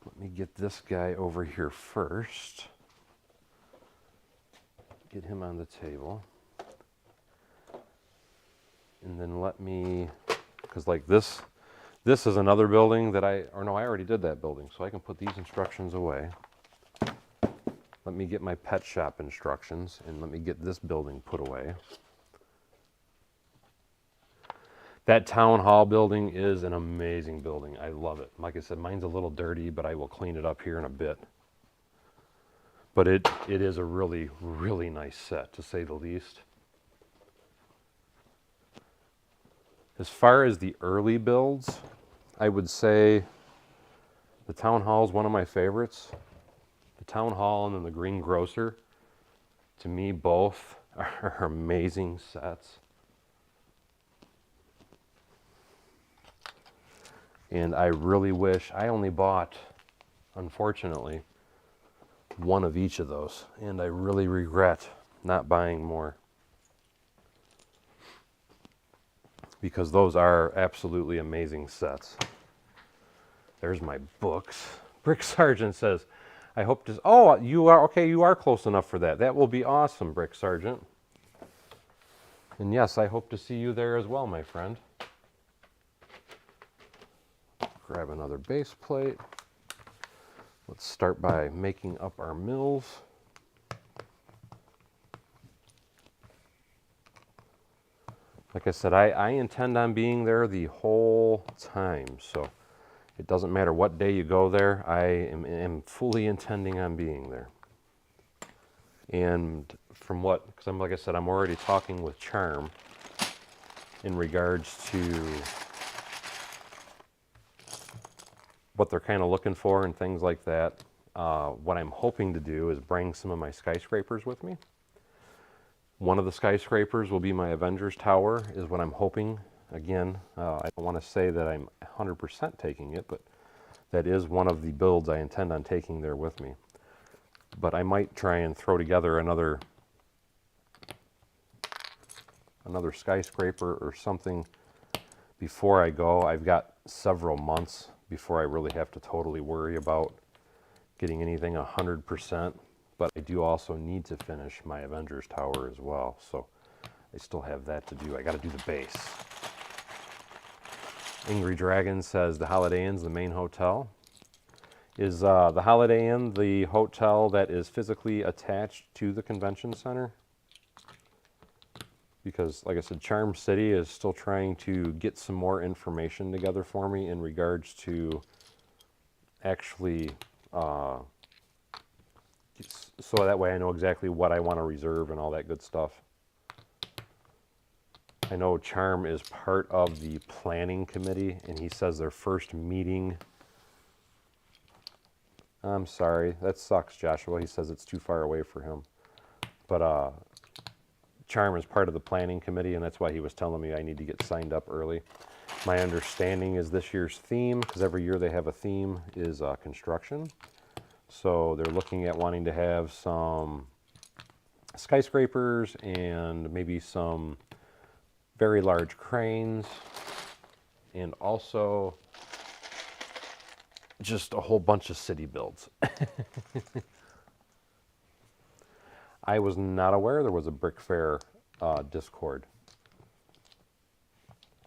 Let me get this guy over here first. Get him on the table. And then let me, because like this is another building that I already did that building, so I can put these instructions away. Let me get my pet shop instructions, and let me get this building put away. That town hall building is an amazing building. I love it. Like I said, mine's a little dirty, but I will clean it up here in a bit. But it is a really, really nice set, to say the least. As far as the early builds, I would say the Town Hall is one of my favorites. The Town Hall and then the Green Grocer, to me, both are amazing sets. And I really wish, I only bought, unfortunately, one of each of those, and I really regret not buying more, because those are absolutely amazing sets. There's my books. Brick Sergeant says, I hope to... Oh, you are... Okay, you are close enough for that. That will be awesome, Brick Sergeant. And yes, I hope to see you there as well, my friend. Grab another base plate. Let's start by making up our mills. Like I said, I intend on being there the whole time, so it doesn't matter what day you go there. I am fully intending on being there. And from what, because like I said, I'm already talking with Charm in regards to what they're kind of looking for and things like that. What I'm hoping to do is bring some of my skyscrapers with me. One of the skyscrapers will be my Avengers Tower, is what I'm hoping. Again, I don't want to say that I'm 100% taking it, but that is one of the builds I intend on taking there with me. But I might try and throw together another skyscraper or something before I go. I've got several months before I really have to totally worry about getting anything 100%. But I do also need to finish my Avengers Tower as well, so I still have that to do. I got to do the base. Angry Dragon says the Holiday Inn's the main hotel. Is the Holiday Inn the hotel that is physically attached to the convention center? Because, like I said, Charm City is still trying to get some more information together for me in regards to actually, so that way I know exactly what I want to reserve and all that good stuff. I know Charm is part of the planning committee, and he says their first meeting. I'm sorry, that sucks, Joshua. He says it's too far away for him. But Charm is part of the planning committee, and that's why he was telling me I need to get signed up early. My understanding is this year's theme, because every year they have a theme, is construction. So they're looking at wanting to have some skyscrapers and maybe some very large cranes, and also just a whole bunch of city builds. I was not aware there was a Brick Fair Discord,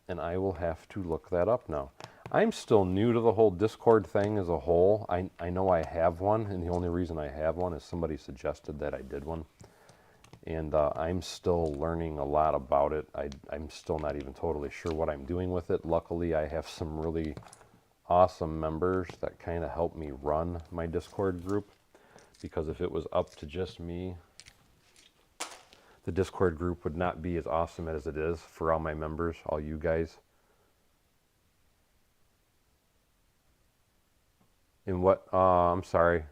and I will have to look that up now. I'm still new to the whole Discord thing as a whole. I know I have one, and the only reason I have one is somebody suggested that I did one. And I'm still learning a lot about it. I'm still not even totally sure what I'm doing with it. Luckily, I have some really awesome members that kind of help me run my Discord group, because if it was up to just me, the Discord group would not be as awesome as it is for all my members, all you guys. And what, I'm sorry,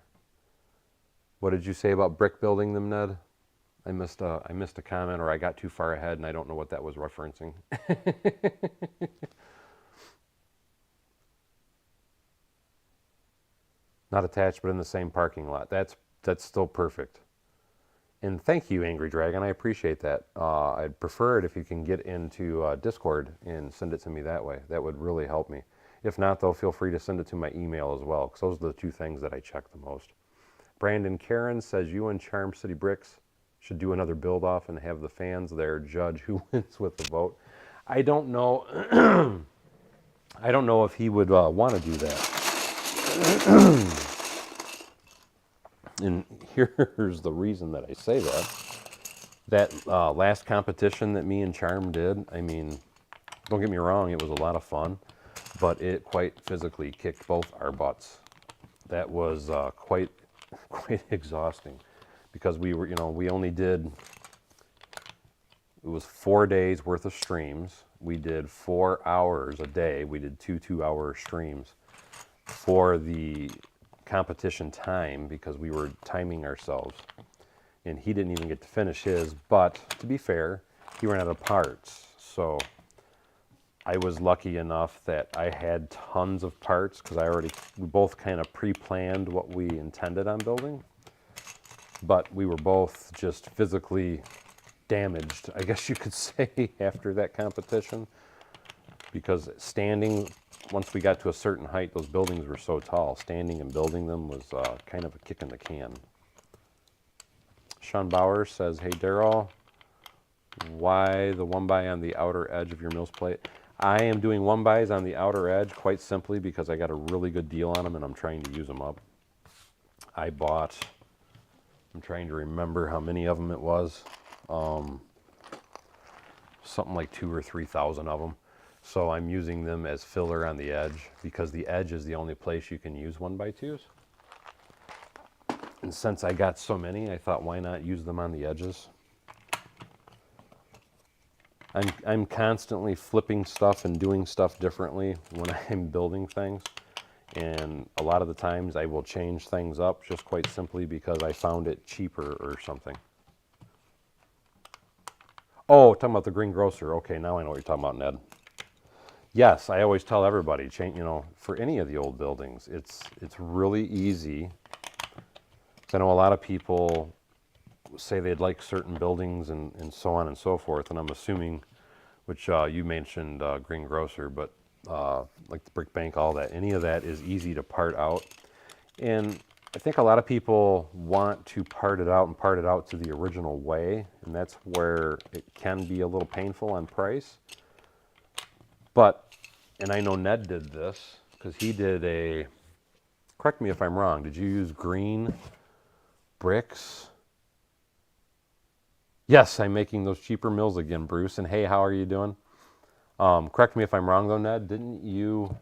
what did you say about brick building them, Ned? I missed a comment, or I got too far ahead and I don't know what that was referencing. Not attached, but in the same parking lot. That's still perfect. And thank you, Angry Dragon. I appreciate that. I'd prefer it if you can get into Discord and send it to me that way. That would really help me. If not, though, feel free to send it to my email as well, because those are the two things that I check the most. Brandon Karen says, you and Charm City Bricks should do another build-off and have the fans there judge who wins with the vote. I don't know. I don't know if he would want to do that. And here's the reason that I say that. That last competition that me and Charm did, I mean, don't get me wrong, it was a lot of fun, but it quite physically kicked both our butts. That was quite exhausting, because we were, we only did, it was 4 days worth of streams. We did 4 hours a day. We did 2 2-hour streams for the competition time, because we were timing ourselves. And he didn't even get to finish his, but to be fair, he ran out of parts. So I was lucky enough that I had tons of parts, because we both kind of pre-planned what we intended on building. But we were both just physically damaged, I guess you could say, after that competition, because standing, once we got to a certain height, those buildings were so tall, standing and building them was kind of a kick in the can. Sean Bauer says, hey Daryl, why the 1x on the outer edge of your mills plate? I am doing 1x's on the outer edge quite simply because I got a really good deal on them and I'm trying to use them up. I bought, I'm trying to remember how many of them it was, something like 2,000 or 3,000 of them. So I'm using them as filler on the edge, because the edge is the only place you can use 1x2s. And since I got so many, I thought, why not use them on the edges? I'm constantly flipping stuff and doing stuff differently when I'm building things. And a lot of the times I will change things up just quite simply because I found it cheaper or something. Oh, talking about the greengrocer. Okay, now I know what you're talking about, Ned. Yes, I always tell everybody, change, for any of the old buildings, it's really easy. I know a lot of people say they'd like certain buildings and so on and so forth, and I'm assuming, which you mentioned greengrocer, but like the brick bank, all that, any of that is easy to part out. And I think a lot of people want to part it out and part it out to the original way, and that's where it can be a little painful on price. But, and I know Ned did this, because he did a, correct me if I'm wrong, did you use green bricks? Yes, I'm making those cheaper mills again, Bruce. And hey, how are you doing? Correct me if I'm wrong though, Ned. Didn't you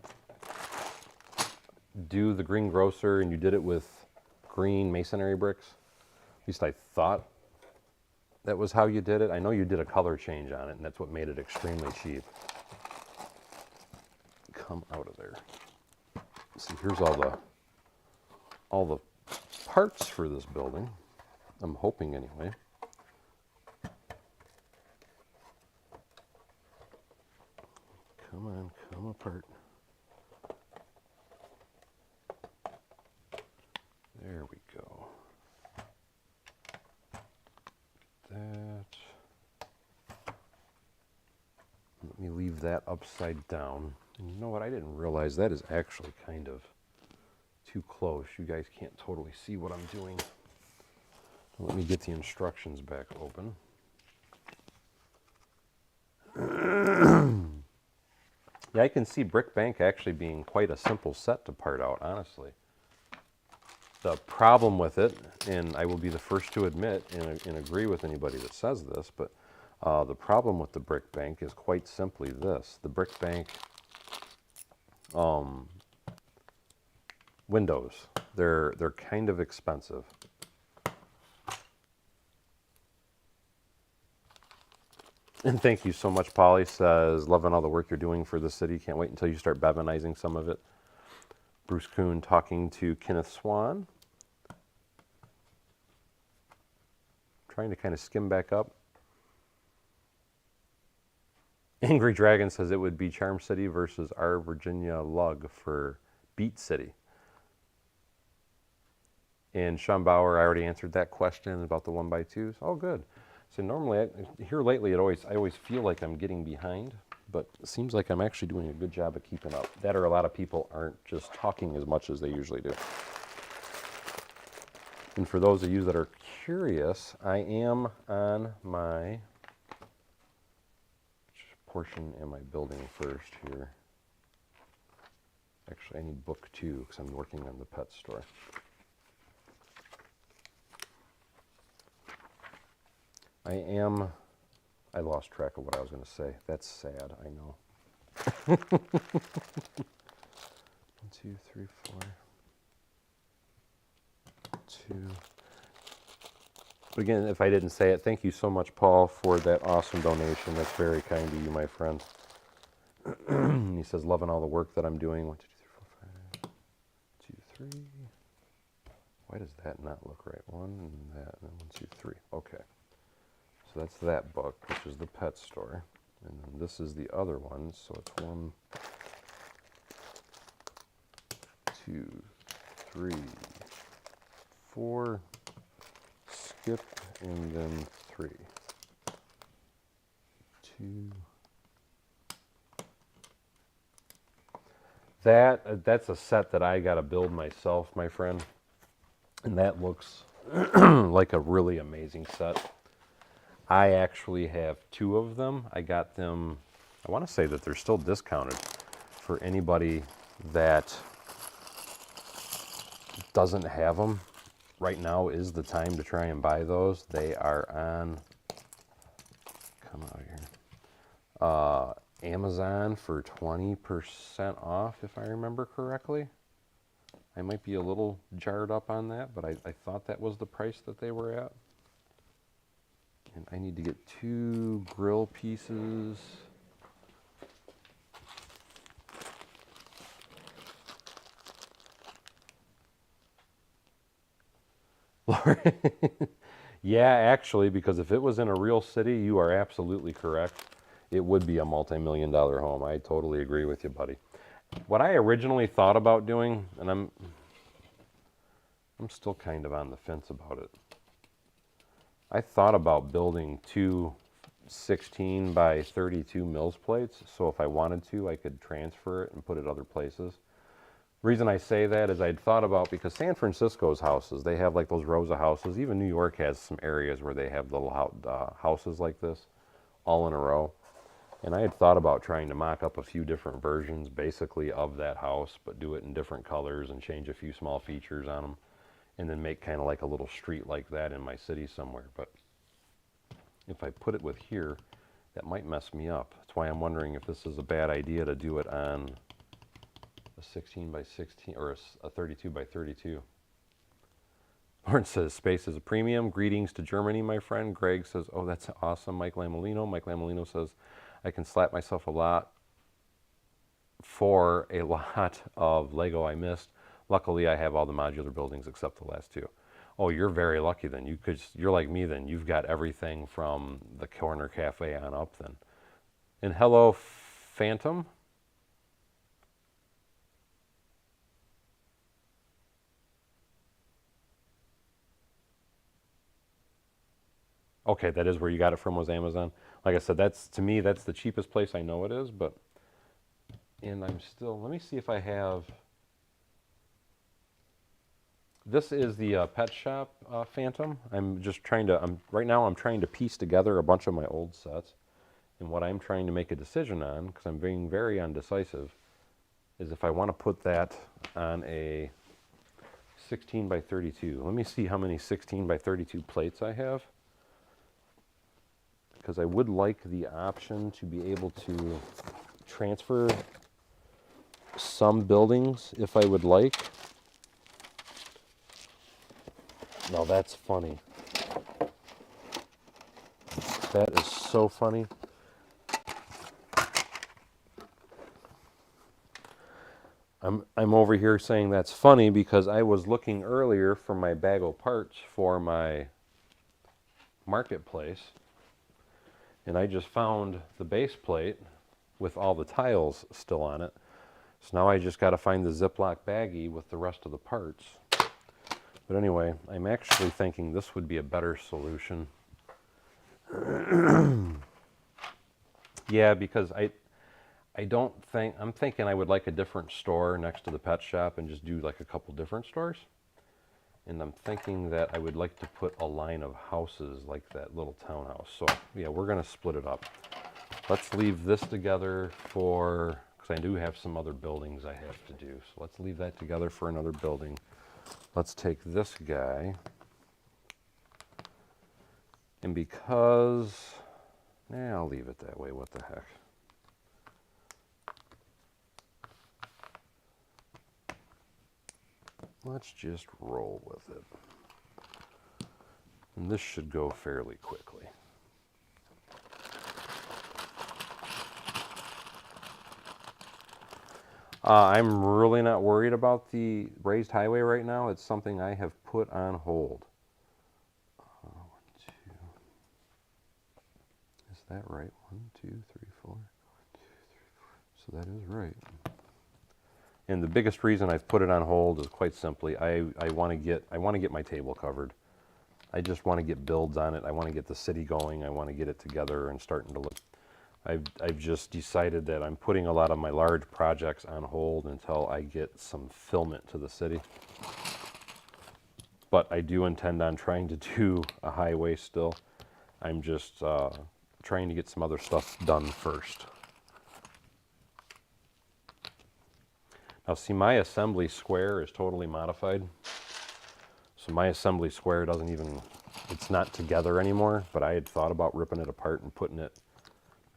do the greengrocer and you did it with green masonry bricks? At least I thought that was how you did it. I know you did a color change on it, and that's what made it extremely cheap. Come out of there. See, here's all the parts for this building. I'm hoping anyway. Come on, come apart. There we go. That. Let me leave that upside down. And you know what? I didn't realize that is actually kind of too close. You guys can't totally see what I'm doing. Let me get the instructions back open. Yeah, I can see brick bank actually being quite a simple set to part out, honestly. The problem with it, and I will be the first to admit and agree with anybody that says this, but the problem with the brick bank is quite simply this. The brick bank windows, they're kind of expensive. And thank you so much, Polly says, loving all the work you're doing for the city. Can't wait until you start Bevanizing some of it. Bruce Kuhn talking to Kenneth Swan. Trying to kind of skim back up. Angry Dragon says it would be Charm City versus our Virginia Lug for Beat City. And Sean Bauer, I already answered that question about the 1x2s. Oh, good. So normally, here lately, I always feel like I'm getting behind, but it seems like I'm actually doing a good job of keeping up. That or a lot of people aren't just talking as much as they usually do. And for those of you that are curious, I am on my, which portion am I building first here? Actually, I need book 2 because I'm working on the pet store. I lost track of what I was going to say. That's sad, I know. 1, 2, 3, 4. 2. But again, if I didn't say it, thank you so much, Paul, for that awesome donation. That's very kind of you, my friend. He says, loving all the work that I'm doing. 1, 2, 3, 4, 5. 2, 3. Why does that not look right? 1 and that, and 1, 2, 3. Okay. So that's that book, which is the pet store. And then this is the other one. So it's 1, 2, 3, 4, skip, and then 3. 2. That's a set that I got to build myself, my friend. And that looks like a really amazing set. I actually have 2 of them. I got them, I want to say that they're still discounted for anybody that doesn't have them. Right now is the time to try and buy those. They are on, come out here, Amazon for 20% off, if I remember correctly. I might be a little jarred up on that, but I thought that was the price that they were at. And I need to get 2 grill pieces. Yeah, actually, because if it was in a real city, you are absolutely correct. It would be a multi-million-dollar home. I totally agree with you, buddy. What I originally thought about doing, and I'm still kind of on the fence about it. I thought about building 2 16 by 32 Mills plates, so if I wanted to, I could transfer it and put it other places. The reason I say that is I'd thought about, because San Francisco's houses, they have like those rows of houses. Even New York has some areas where they have little houses like this, all in a row. And I had thought about trying to mock up a few different versions, basically, of that house, but do it in different colors and change a few small features on them, and then make kind of like a little street like that in my city somewhere. But if I put it with here, that might mess me up. That's why I'm wondering if this is a bad idea to do it on a 16 by 16 or a 32 by 32. Lauren says, space is a premium. Greetings to Germany, my friend. Greg says, oh, that's awesome. Mike Lamolino. Mike Lamolino says, I can slap myself a lot for a lot of Lego I missed. Luckily, I have all the modular buildings except the last two. Oh, you're very lucky then. You're like me then. You've got everything from the corner cafe on up then. And hello, Phantom. Okay, that is where you got it from, was Amazon. Like I said, to me, that's the cheapest place I know it is, but, and I'm still, let me see if I have, this is the Pet Shop Phantom. Right now I'm trying to piece together a bunch of my old sets. And what I'm trying to make a decision on, because I'm being very undecisive, is if I want to put that on a 16 by 32. Let me see how many 16 by 32 plates I have. Because I would like the option to be able to transfer some buildings if I would like. Now that's funny. That is so funny. I'm over here saying that's funny because I was looking earlier for my bag of parts for my marketplace, and I just found the base plate with all the tiles still on it. So now I just got to find the Ziploc baggie with the rest of the parts. But anyway, I'm actually thinking this would be a better solution. Yeah, because I'm thinking I would like a different store next to the pet shop and just do like a couple different stores. And I'm thinking that I would like to put a line of houses like that little townhouse. So yeah, we're gonna split it up. Let's leave this together because I do have some other buildings I have to do. So let's leave that together for another building. Let's take this guy. And because, I'll leave it that way, what the heck. Let's just roll with it. And this should go fairly quickly. I'm really not worried about the raised highway right now. It's something I have put on hold. 1, 2. Is that right? 1, 2, 3, 4. 1, 2, 3, 4. So that is right. And the biggest reason I've put it on hold is quite simply I want to get my table covered. I just want to get builds on it. I want to get the city going. I want to get it together and starting to look. I've just decided that I'm putting a lot of my large projects on hold until I get some fulfillment to the city. But I do intend on trying to do a highway still. I'm just trying to get some other stuff done first. Now see, my assembly square is totally modified. So my assembly square it's not together anymore, but I had thought about ripping it apart and putting it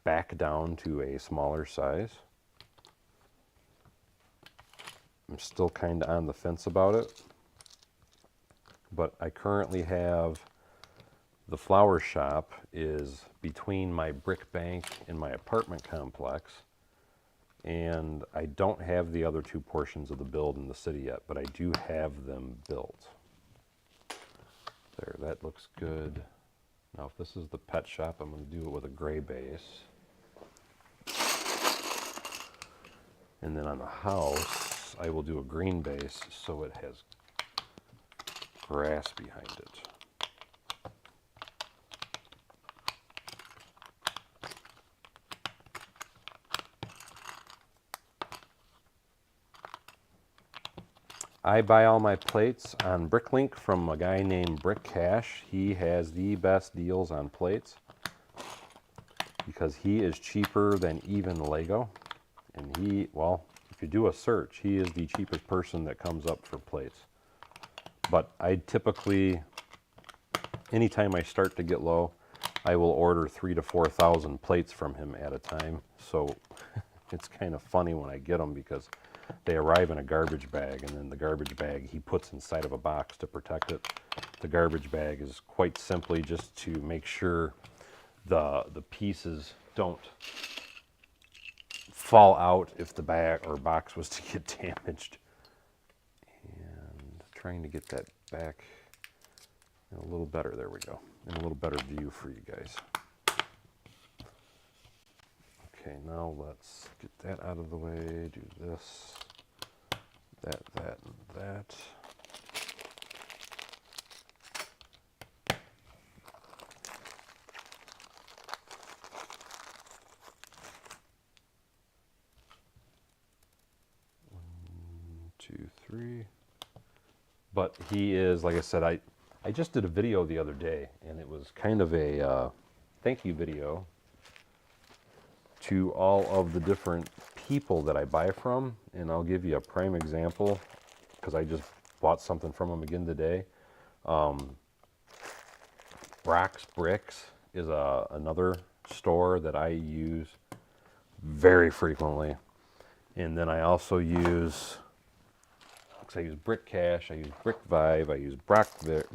back down to a smaller size. I'm still kind of on the fence about it, but I currently have the flower shop is between my brick bank and my apartment complex, and I don't have the other two portions of the build in the city yet, but I do have them built. There, that looks good. Now if this is the pet shop, I'm going to do it with a gray base. And then on the house, I will do a green base so it has grass behind it. I buy all my plates on Bricklink from a guy named Brick Cash. He has the best deals on plates because he is cheaper than even Lego. And if you do a search, he is the cheapest person that comes up for plates. But I typically, anytime I start to get low, I will order 3,000 to 4,000 plates from him at a time. So It's kind of funny when I get them because they arrive in a garbage bag, and then the garbage bag he puts inside of a box to protect it. The garbage bag is quite simply just to make sure the pieces don't fall out if the bag or box was to get damaged. And trying to get that back in a little better, there we go, in a little better view for you guys. Okay, now let's get that out of the way, do this, that, and that. One, two, three. But he is, like I said, I just did a video the other day, and it was kind of a thank you video to all of the different people that I buy from. And I'll give you a prime example because I just bought something from him again today. Brock's Bricks is another store that I use very frequently. And then I also use Brick Cash, I use Brick Vibe, I use Brock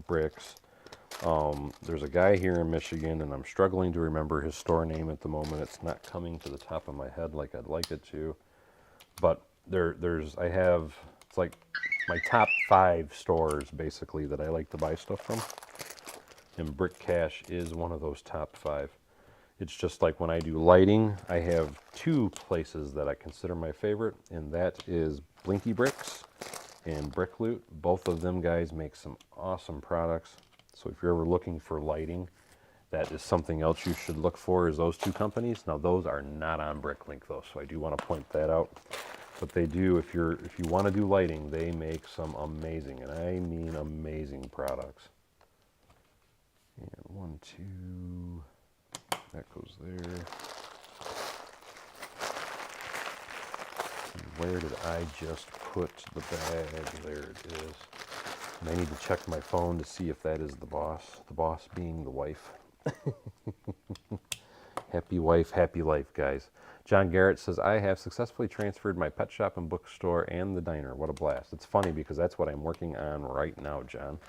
Bricks. There's a guy here in Michigan, and I'm struggling to remember his store name at the moment. It's not coming to the top of my head like I'd like it to. But it's like my top 5 stores, basically, that I like to buy stuff from. And Brick Cash is one of those top 5. It's just like when I do lighting, I have 2 places that I consider my favorite, and that is Blinky Bricks and Brick Loot. Both of them guys make some awesome products. So if you're ever looking for lighting, that is something else you should look for, is those 2 companies. Now those are not on Bricklink though, so I do want to point that out. But they do, if you want to do lighting, they make some amazing, and I mean amazing products. And 1, 2, that goes there. Where did I just put the bag? There it is. And I need to check my phone to see if that is the boss being the wife. Happy wife, happy life, guys. John Garrett says, I have successfully transferred my pet shop and bookstore and the diner. What a blast. It's funny because that's what I'm working on right now, John.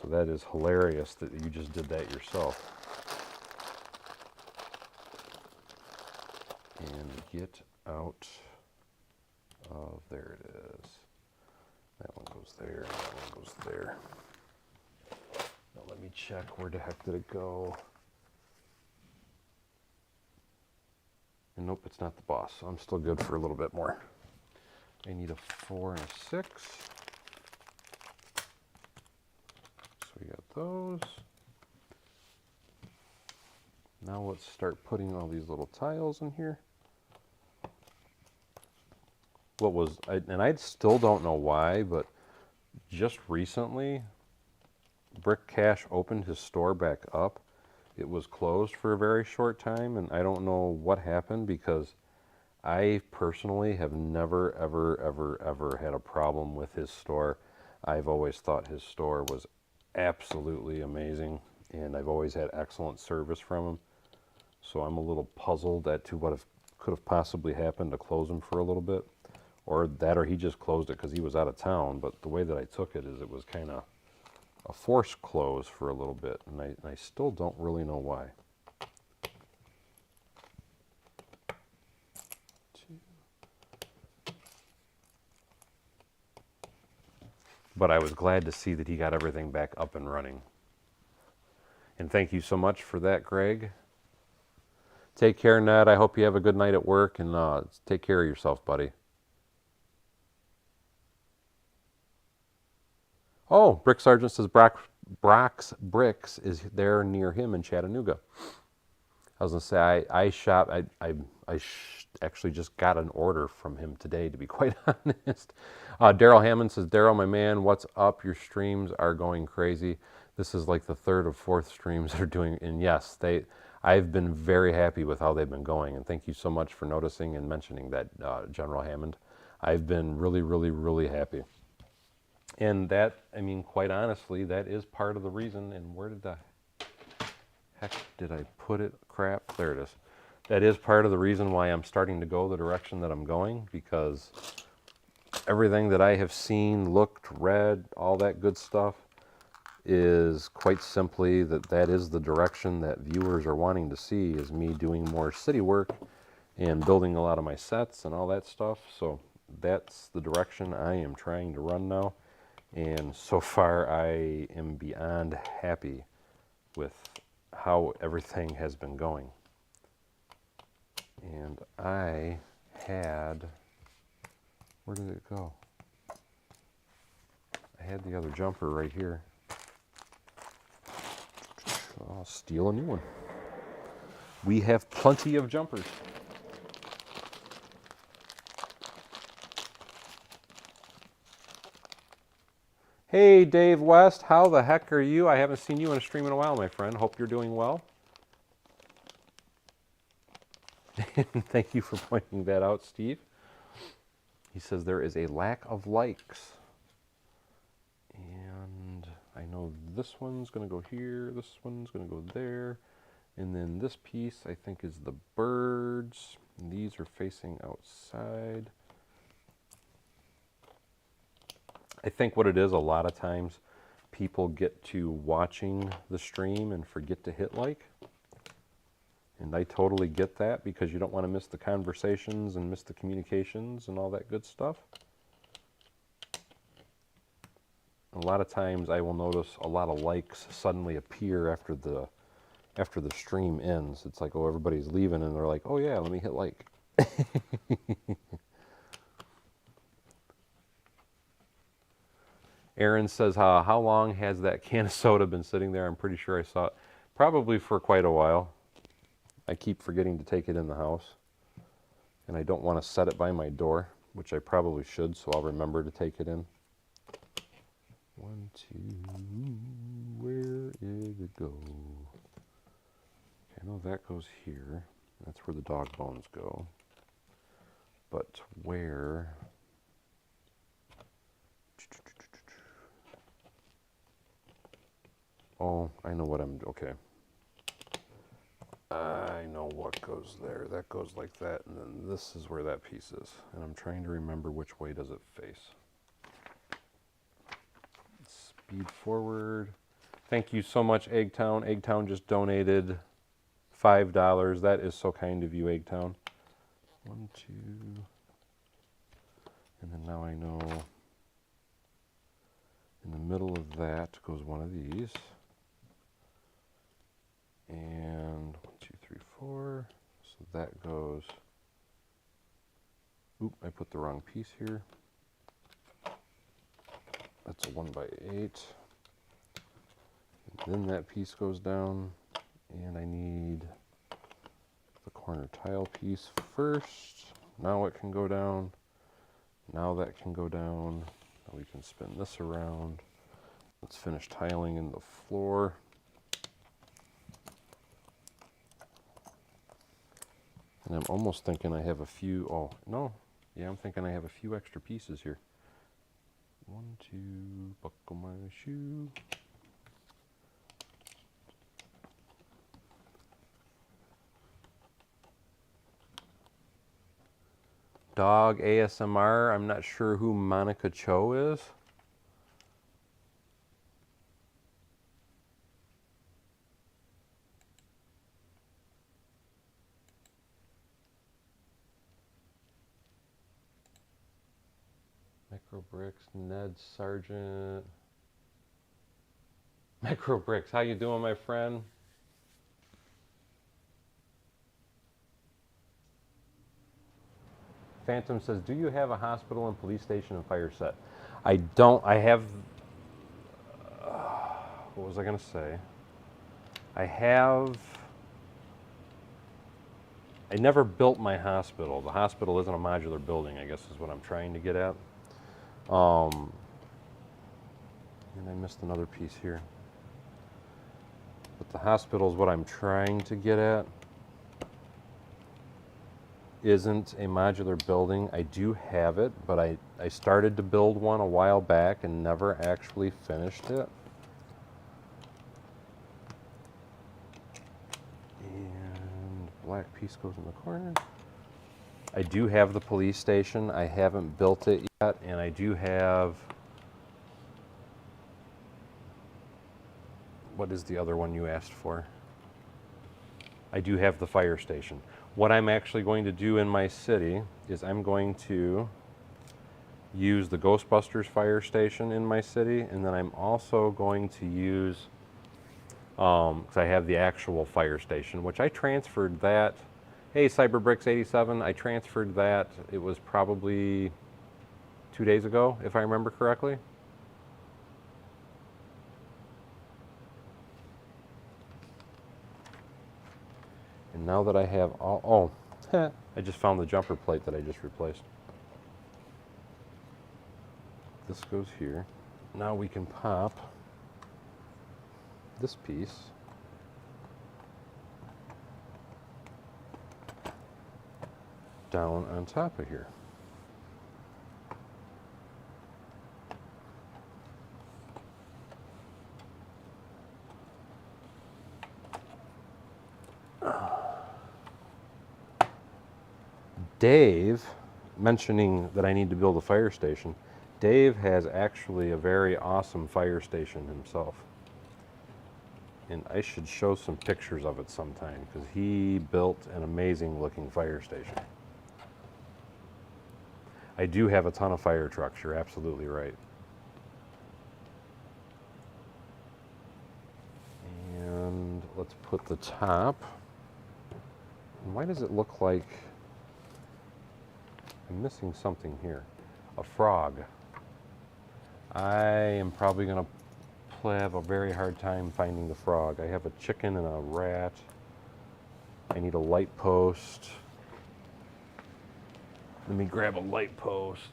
So that is hilarious that you just did that yourself. And get out of, there it is. That one goes there, and that one goes there. Now let me check, where the heck did it go? And nope, it's not the boss, so I'm still good for a little bit more. I need a 4 and a 6. So we got those. Now let's start putting all these little tiles in here. And I still don't know why, but just recently, Brick Cash opened his store back up. It was closed for a very short time, and I don't know what happened because I personally have never, ever, ever, ever had a problem with his store. I've always thought his store was absolutely amazing, and I've always had excellent service from him. So I'm a little puzzled as to what could have possibly happened to close him for a little bit. Or he just closed it because he was out of town. But the way that I took it is it was kind of a forced close for a little bit, and I still don't really know why. But I was glad to see that he got everything back up and running. And thank you so much for that, Greg. Take care, Ned. I hope you have a good night at work, and take care of yourself, buddy. Oh, Brick Sergeant says Brock's Bricks is there near him in Chattanooga. I was going to say, I actually just got an order from him today, to be quite honest. Daryl Hammond says, Daryl, my man, what's up? Your streams are going crazy. This is like the 3rd or 4th streams they're doing. And yes, I've been very happy with how they've been going. And thank you so much for noticing and mentioning that, General Hammond. I've been really, really, really happy. And that, I mean, quite honestly, that is part of the reason. And where did the heck did I put it? Crap, there it is. that is part of the reason why I'm starting to go the direction that I'm going, because everything that I have seen, looked, read, all that good stuff is quite simply that is the direction that viewers are wanting to see, is me doing more city work and building a lot of my sets and all that stuff. So that's the direction I am trying to run now. And so far I am beyond happy with how everything has been going. And I had, where did it go? I had the other jumper right here. I'll steal a new one. We have plenty of jumpers. Hey, Dave West, how the heck are you? I haven't seen you in a stream in a while, my friend. Hope you're doing well. Thank you for pointing that out, Steve. He says there is a lack of likes. And I know this one's going to go here, this one's going to go there. And then this piece, I think, is the birds. And these are facing outside. I think what it is, a lot of times, people get to watching the stream and forget to hit like. And I totally get that, because you don't want to miss the conversations and miss the communications and all that good stuff. A lot of times I will notice a lot of likes suddenly appear after the stream ends. It's like, oh, everybody's leaving and they're like, oh yeah, let me hit like. Aaron says, how long has that can of soda been sitting there? I'm pretty sure I saw it probably for quite a while. I keep forgetting to take it in the house, and I don't want to set it by my door, which I probably should, so I'll remember to take it in. 1, 2, where did it go? Okay, I know that goes here. That's where the dog bones go. But where? Oh, I know what I'm, okay. I know what goes there. That goes like that, and then this is where that piece is. And I'm trying to remember which way does it face. Speed forward. Thank you so much, Eggtown. Eggtown just donated $5. That is so kind of you, Eggtown. 1, 2. And then now I know in the middle of that goes one of these. And 1, 2, 3, 4. So that goes. Oop, I put the wrong piece here. That's a 1x8. And then that piece goes down. And I need the corner tile piece first. Now it can go down. Now that can go down. Now we can spin this around. Let's finish tiling in the floor. And I'm almost thinking I have a few, oh, no. Yeah, I'm thinking I have a few extra pieces here. 1, 2, buckle my shoe. Dog ASMR, I'm not sure who Monica Cho is. Microbricks, Ned Sargent. Microbricks, how you doing, my friend? Phantom says, do you have a hospital and police station and fire set? I don't. I have, what was I going to say? I never built my hospital. The hospital isn't a modular building, I guess is what I'm trying to get at. And I missed another piece here. But the hospital is what I'm trying to get at. Isn't a modular building. I do have it, but I started to build one a while back and never actually finished it. And black piece goes in the corner. I do have the police station. I haven't built it yet, and I do have, what is the other one you asked for? I do have the fire station. What I'm actually going to do in my city is I'm going to use the Ghostbusters fire station in my city, and then I'm also going to use, because I have the actual fire station, which I transferred that. Hey, CyberBricks87, I transferred that. It was probably 2 days ago, if I remember correctly. And now that I have all, I just found the jumper plate that I just replaced. This goes here. Now we can pop this piece down on top of here. Dave, mentioning that I need to build a fire station, Dave has actually a very awesome fire station himself. And I should show some pictures of it sometime, because he built an amazing looking fire station. I do have a ton of fire trucks, you're absolutely right. And let's put the top. And why does it look like I'm missing something here? A frog. I am probably going to have a very hard time finding the frog. I have a chicken and a rat. I need a light post. Let me grab a light post.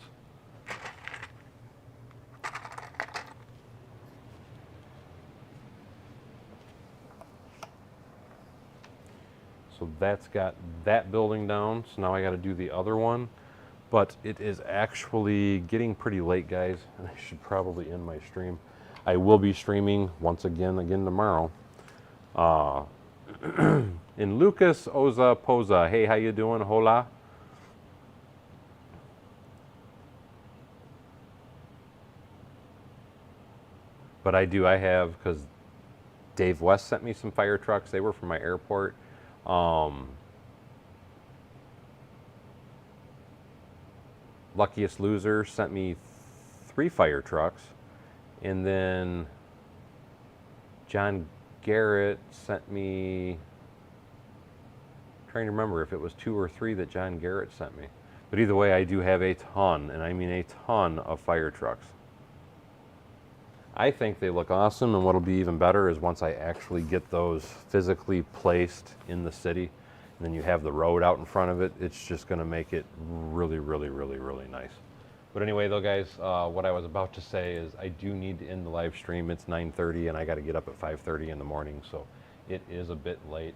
So that's got that building down. So now I got to do the other one. But it is actually getting pretty late, guys, and I should probably end my stream. I will be streaming once again tomorrow. In Lucas Oza Poza, hey, how you doing? Hola. But I have, because Dave West sent me some fire trucks. They were from my airport. Luckiest Loser sent me 3 fire trucks. And then John Garrett sent me, I'm trying to remember if it was 2 or 3 that John Garrett sent me. But either way, I do have a ton, and I mean a ton of fire trucks. I think they look awesome, and what'll be even better is once I actually get those physically placed in the city, and then you have the road out in front of it, it's just gonna make it really, really, really, really nice. But anyway, though, guys, what I was about to say is I do need to end the live stream. It's 9:30, and I got to get up at 5:30 in the morning, so it is a bit late.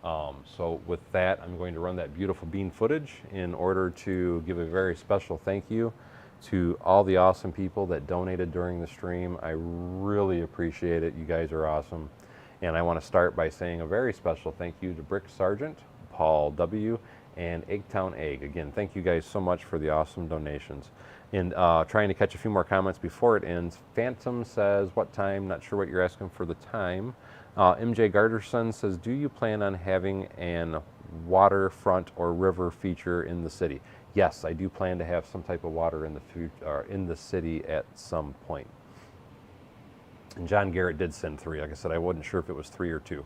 So with that, I'm going to run that beautiful bean footage in order to give a very special thank you to all the awesome people that donated during the stream. I really appreciate it. You guys are awesome. And I want to start by saying a very special thank you to Brick Sargent, Paul W., and Eggtown Egg. Again, thank you guys so much for the awesome donations. And trying to catch a few more comments before it ends. Phantom says, what time? Not sure what you're asking for the time. MJ Garterson says, do you plan on having an waterfront or river feature in the city? Yes, I do plan to have some type of water in the future, in the city at some point. And John Garrett did send 3. Like I said, I wasn't sure if it was 3 or 2.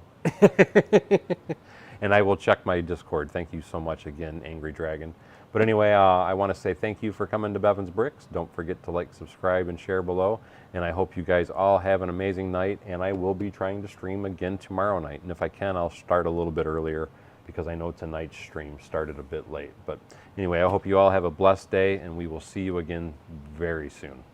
And I will check my Discord. Thank you so much again, Angry Dragon. But anyway, I want to say thank you for coming to Bevan's Bricks. Don't forget to like, subscribe, and share below. And I hope you guys all have an amazing night. And I will be trying to stream again tomorrow night. And if I can, I'll start a little bit earlier, because I know tonight's stream started a bit late. But anyway, I hope you all have a blessed day, and we will see you again very soon.